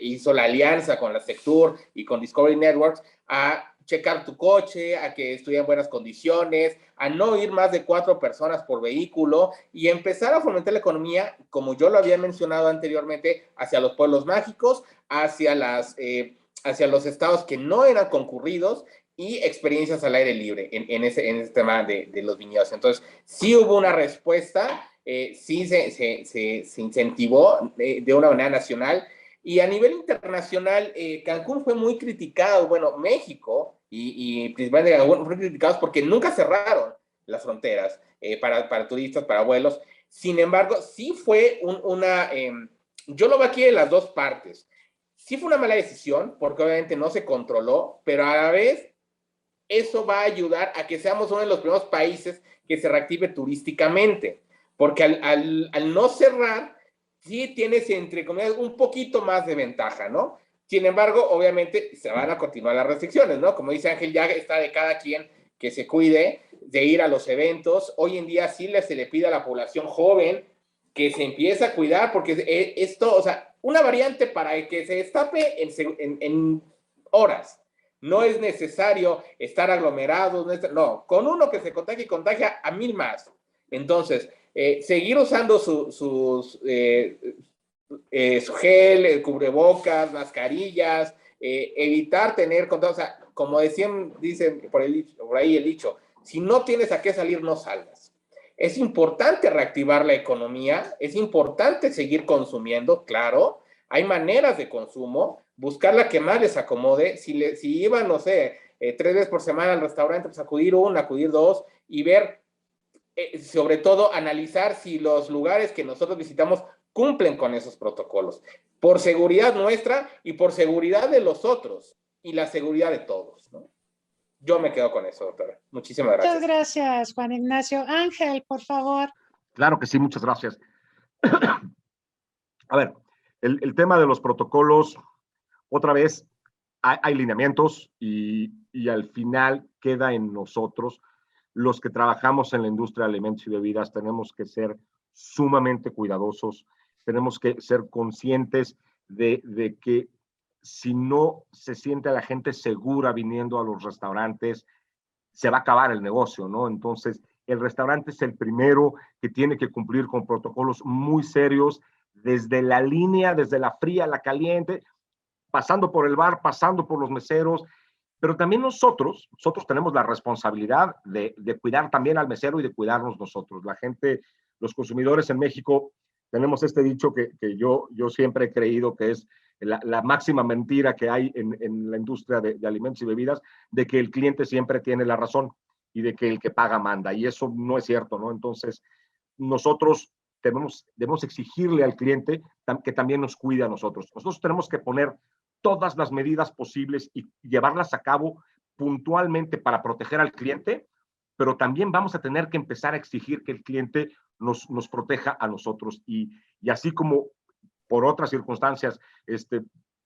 hizo la alianza con la Sectur y con Discovery Networks a checar tu coche, a que estuviera en buenas condiciones, a no ir más de 4 personas por vehículo y empezar a fomentar la economía, como yo lo había mencionado anteriormente, hacia los pueblos mágicos, hacia los estados que no eran concurridos y experiencias al aire libre en ese tema de los viñedos. Entonces, sí hubo una respuesta, sí se incentivó de una manera nacional. Y a nivel internacional, Cancún fue muy criticado, bueno, México y principalmente Cancún fueron criticados porque nunca cerraron las fronteras para turistas, para vuelos. Sin embargo, sí fue yo lo veo aquí de las dos partes. Sí fue una mala decisión, porque obviamente no se controló, pero a la vez eso va a ayudar a que seamos uno de los primeros países que se reactive turísticamente, porque al no cerrar, sí tienes, entre comillas, un poquito más de ventaja, ¿no? Sin embargo, obviamente, se van a continuar las restricciones, ¿no? Como dice Ángel, ya está de cada quien que se cuide de ir a los eventos. Hoy en día sí se le pide a la población joven que se empiece a cuidar, porque esto, o sea, una variante para que se destape en horas. No es necesario estar aglomerados, con uno que se contagia a 1000 más. Entonces, seguir usando su gel, el cubrebocas, mascarillas, evitar tener contacto, o sea, como dicen por ahí el dicho, si no tienes a qué salir, no salgas. Es importante reactivar la economía, es importante seguir consumiendo, claro, hay maneras de consumo, buscar la que más les acomode. Si iban, no sé, 3 veces por semana al restaurante, pues acudir 1, acudir 2 y ver, sobre todo, analizar si los lugares que nosotros visitamos cumplen con esos protocolos, por seguridad nuestra y por seguridad de los otros y la seguridad de todos, ¿no? Yo me quedo con eso, doctora. Muchísimas gracias. Muchas gracias, Juan Ignacio. Ángel, por favor. Claro que sí, muchas gracias. A ver, el tema de los protocolos, otra vez, hay lineamientos y al final queda en nosotros, los que trabajamos en la industria de alimentos y bebidas, tenemos que ser sumamente cuidadosos, tenemos que ser conscientes de que si no se siente a la gente segura viniendo a los restaurantes, se va a acabar el negocio, ¿no? Entonces, el restaurante es el primero que tiene que cumplir con protocolos muy serios, desde la línea, desde la fría a la caliente, pasando por el bar, pasando por los meseros, pero también nosotros tenemos la responsabilidad de cuidar también al mesero y de cuidarnos nosotros. La gente, los consumidores en México, tenemos este dicho que yo siempre he creído que es la máxima mentira que hay en la industria de alimentos y bebidas, de que el cliente siempre tiene la razón y de que el que paga manda, y eso no es cierto, ¿no? Entonces, nosotros debemos exigirle al cliente que también nos cuide a nosotros. Nosotros tenemos que poner todas las medidas posibles y llevarlas a cabo puntualmente para proteger al cliente, pero también vamos a tener que empezar a exigir que el cliente nos proteja a nosotros. Y así como por otras circunstancias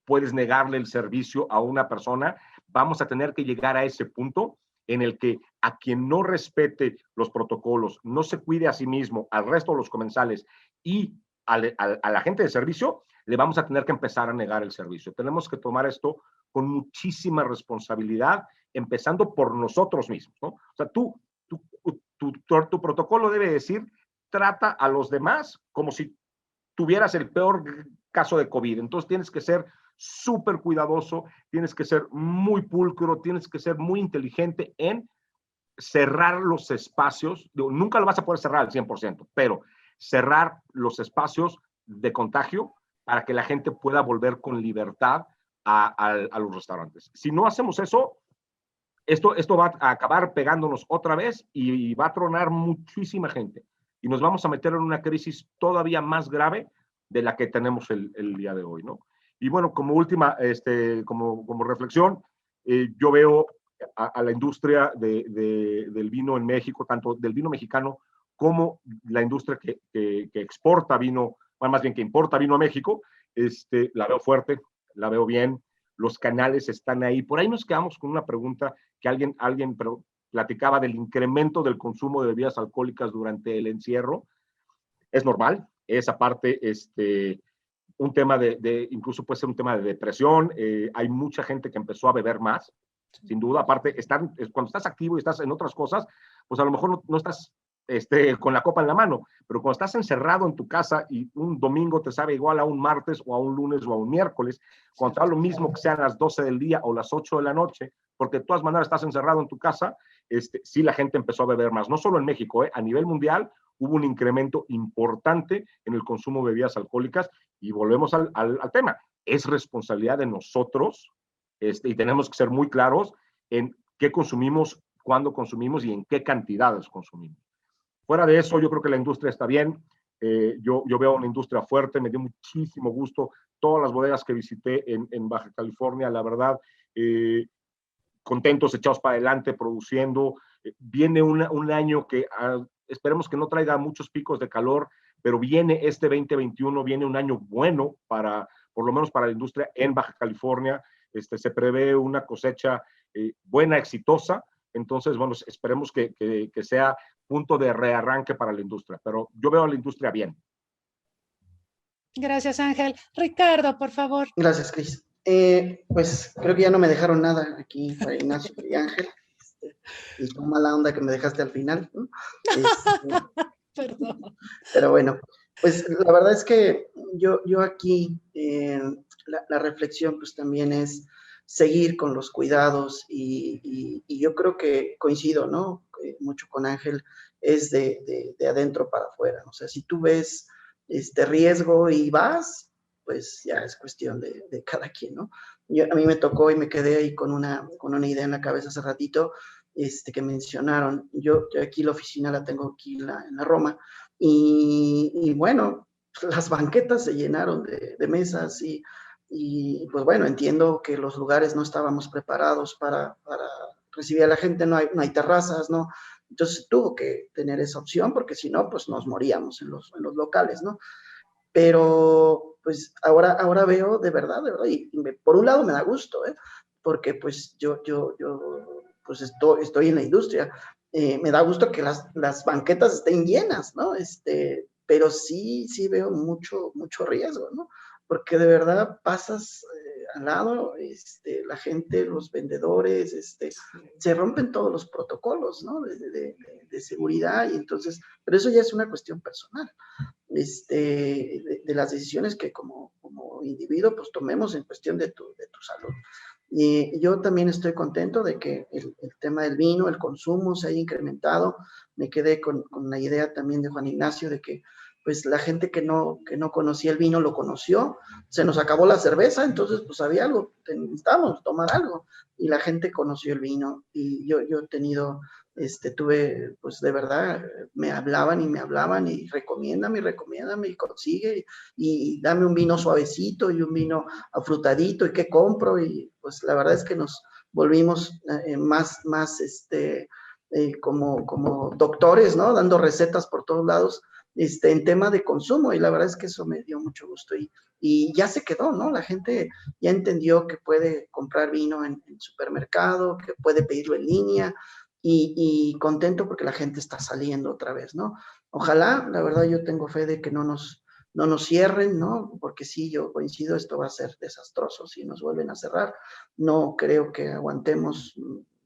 puedes negarle el servicio a una persona, vamos a tener que llegar a ese punto en el que a quien no respete los protocolos, no se cuide a sí mismo, al resto de los comensales y a la gente de servicio, le vamos a tener que empezar a negar el servicio. Tenemos que tomar esto con muchísima responsabilidad, empezando por nosotros mismos, ¿no? O sea, tu protocolo debe decir, trata a los demás como si tuvieras el peor caso de COVID. Entonces tienes que ser súper cuidadoso, tienes que ser muy pulcro, tienes que ser muy inteligente en cerrar los espacios. Nunca lo vas a poder cerrar al 100%, pero cerrar los espacios de contagio para que la gente pueda volver con libertad a los restaurantes. Si no hacemos eso, esto va a acabar pegándonos otra vez y va a tronar muchísima gente. Y nos vamos a meter en una crisis todavía más grave de la que tenemos el día de hoy, ¿no? Y bueno, como última, como reflexión, yo veo a la industria del vino en México, tanto del vino mexicano como la industria que exporta vino, más bien que importa vino a México, la veo fuerte, la veo bien, los canales están ahí. Por ahí nos quedamos con una pregunta que alguien platicaba del incremento del consumo de bebidas alcohólicas durante el encierro. Es normal, esa parte, un tema incluso puede ser un tema de depresión. Hay mucha gente que empezó a beber más, sin duda. Aparte, cuando estás activo y estás en otras cosas, pues a lo mejor no estás con la copa en la mano, pero cuando estás encerrado en tu casa y un domingo te sabe igual a un martes o a un lunes o a un miércoles, cuando te da lo mismo que sean las 12 del día o las 8 de la noche, porque de todas maneras estás encerrado en tu casa, sí la gente empezó a beber más. No solo en México, a nivel mundial hubo un incremento importante en el consumo de bebidas alcohólicas, y volvemos al tema. Es responsabilidad de nosotros, y tenemos que ser muy claros en qué consumimos, cuándo consumimos y en qué cantidades consumimos. Fuera de eso, yo creo que la industria está bien. Yo veo una industria fuerte, me dio muchísimo gusto todas las bodegas que visité en Baja California, la verdad, contentos, echados para adelante, produciendo. Viene un año que esperemos que no traiga muchos picos de calor, pero viene 2021, viene un año bueno por lo menos para la industria en Baja California. Se prevé una cosecha buena, exitosa. Entonces, bueno, esperemos que sea punto de rearranque para la industria, pero yo veo a la industria bien. Gracias, Ángel. Ricardo, por favor. Gracias, Cris. Pues creo que ya no me dejaron nada aquí para Ignacio y Ángel. Y tu mala onda que me dejaste al final, ¿no? Perdón. Pero bueno, pues la verdad es que yo aquí la reflexión pues también es seguir con los cuidados y yo creo que coincido, ¿no? Mucho con Ángel, es de adentro para afuera. O sea, si tú ves riesgo y vas, pues ya es cuestión de cada quien, ¿no? A mí me tocó y me quedé ahí con una idea en la cabeza hace ratito, que mencionaron. Yo aquí la oficina la tengo aquí en la Roma, y bueno, las banquetas se llenaron de mesas y pues bueno, entiendo que los lugares no estábamos preparados para recibir a la gente, no hay terrazas, ¿no? Entonces tuvo que tener esa opción porque si no, pues nos moríamos en los locales, ¿no? Pero pues ahora veo de verdad, y por un lado me da gusto, porque pues yo pues estoy en la industria, me da gusto que las banquetas estén llenas, ¿no? Pero sí veo mucho riesgo, ¿no? Porque de verdad pasas al lado, la gente, los vendedores, se rompen todos los protocolos, ¿no? De seguridad, y entonces, pero eso ya es una cuestión personal, de las decisiones que como individuo pues tomemos en cuestión de tu salud. Y yo también estoy contento de que el tema del vino, el consumo se haya incrementado. Me quedé con la idea también de Juan Ignacio de que pues la gente que no conocía el vino lo conoció, se nos acabó la cerveza, entonces pues había algo, necesitábamos tomar algo, y la gente conoció el vino, y yo he tenido, tuve, pues de verdad, me hablaban y recomiéndame y consigue, y dame un vino suavecito y un vino afrutadito, y qué compro, y pues la verdad es que nos volvimos más como doctores, ¿no? Dando recetas por todos lados, en tema de consumo, y la verdad es que eso me dio mucho gusto, y ya se quedó, ¿no? La gente ya entendió que puede comprar vino en supermercado, que puede pedirlo en línea, y contento porque la gente está saliendo otra vez, ¿no? Ojalá, la verdad yo tengo fe de que no nos cierren, ¿no? Porque sí, yo coincido, esto va a ser desastroso si nos vuelven a cerrar. No creo que aguantemos,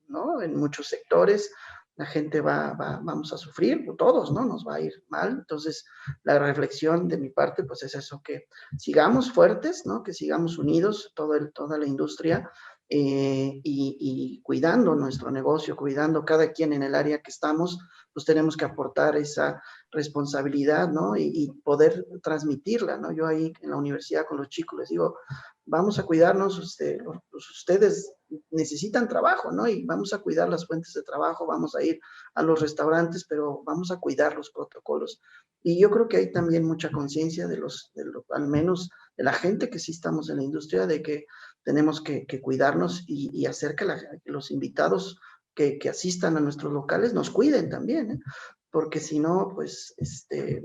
¿no? En muchos sectores la gente vamos a sufrir, todos, ¿no? Nos va a ir mal. Entonces, la reflexión de mi parte, pues es eso, que sigamos fuertes, ¿no? Que sigamos unidos, toda la industria, y cuidando nuestro negocio, cuidando cada quien en el área que estamos, pues tenemos que aportar esa responsabilidad, ¿no? Y poder transmitirla, ¿no? Yo ahí en la universidad con los chicos les digo, vamos a cuidarnos, ustedes necesitan trabajo, ¿no? Y vamos a cuidar las fuentes de trabajo, vamos a ir a los restaurantes, pero vamos a cuidar los protocolos. Y yo creo que hay también mucha conciencia al menos de la gente que sí estamos en la industria, de que tenemos que cuidarnos y hacer que los invitados que asistan a nuestros locales nos cuiden también, ¿eh? Porque si no, pues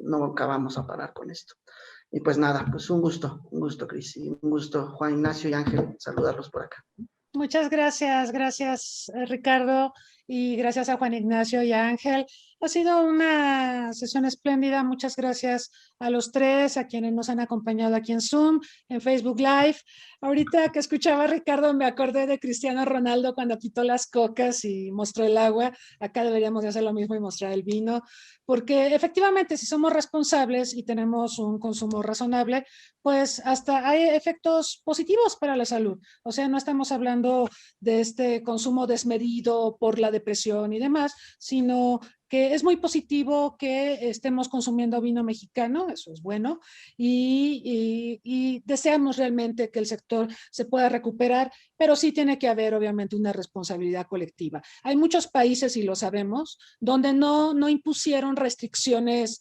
no acabamos a parar con esto. Y pues nada, pues un gusto, Cris, y un gusto, Juan Ignacio y Ángel, saludarlos por acá. Muchas gracias, Ricardo, y gracias a Juan Ignacio y a Ángel. Ha sido una sesión espléndida. Muchas gracias a los tres, a quienes nos han acompañado aquí en Zoom, en Facebook Live. Ahorita que escuchaba a Ricardo, me acordé de Cristiano Ronaldo cuando quitó las cocas y mostró el agua. Acá deberíamos de hacer lo mismo y mostrar el vino, porque efectivamente, si somos responsables y tenemos un consumo razonable, pues hasta hay efectos positivos para la salud. O sea, no estamos hablando de este consumo desmedido por la depresión y demás, sino que es muy positivo que estemos consumiendo vino mexicano, eso es bueno, y deseamos realmente que el sector se pueda recuperar, pero sí tiene que haber obviamente una responsabilidad colectiva. Hay muchos países, y lo sabemos, donde no impusieron restricciones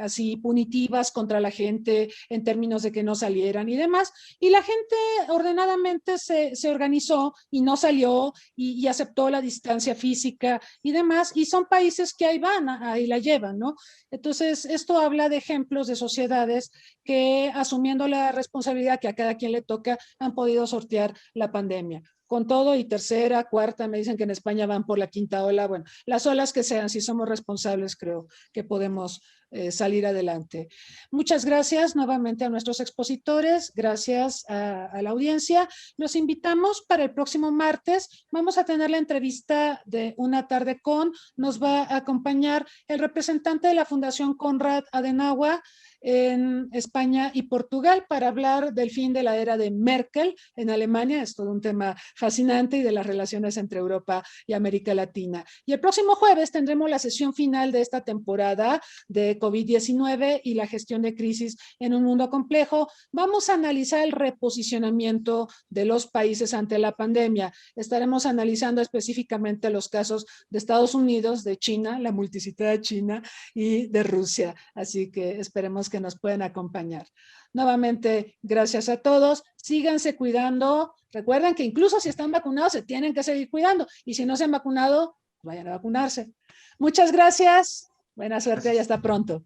así punitivas contra la gente en términos de que no salieran y demás, y la gente ordenadamente se organizó y no salió y aceptó la distancia física y demás, y son países que ahí van, ahí la llevan, ¿no? Entonces, esto habla de ejemplos de sociedades que, asumiendo la responsabilidad que a cada quien le toca, han podido sortear la pandemia. Con todo y tercera, cuarta, me dicen que en España van por la quinta ola. Bueno, las olas que sean, si somos responsables, creo que podemos salir adelante. Muchas gracias nuevamente a nuestros expositores, gracias a la audiencia. Los invitamos para el próximo martes. Vamos a tener la entrevista de Una Tarde con, nos va a acompañar el representante de la Fundación Konrad Adenauer en España y Portugal para hablar del fin de la era de Merkel en Alemania. Es todo un tema fascinante, y de las relaciones entre Europa y América Latina. Y el próximo jueves tendremos la sesión final de esta temporada de COVID-19 y la gestión de crisis en un mundo complejo. Vamos a analizar el reposicionamiento de los países ante la pandemia. Estaremos analizando específicamente los casos de Estados Unidos, de China, la multiplicidad China, y de Rusia. Así que esperemos que nos puedan acompañar. Nuevamente, gracias a todos. Síganse cuidando. Recuerden que incluso si están vacunados, se tienen que seguir cuidando. Y si no se han vacunado, vayan a vacunarse. Muchas gracias. Buena suerte y hasta pronto.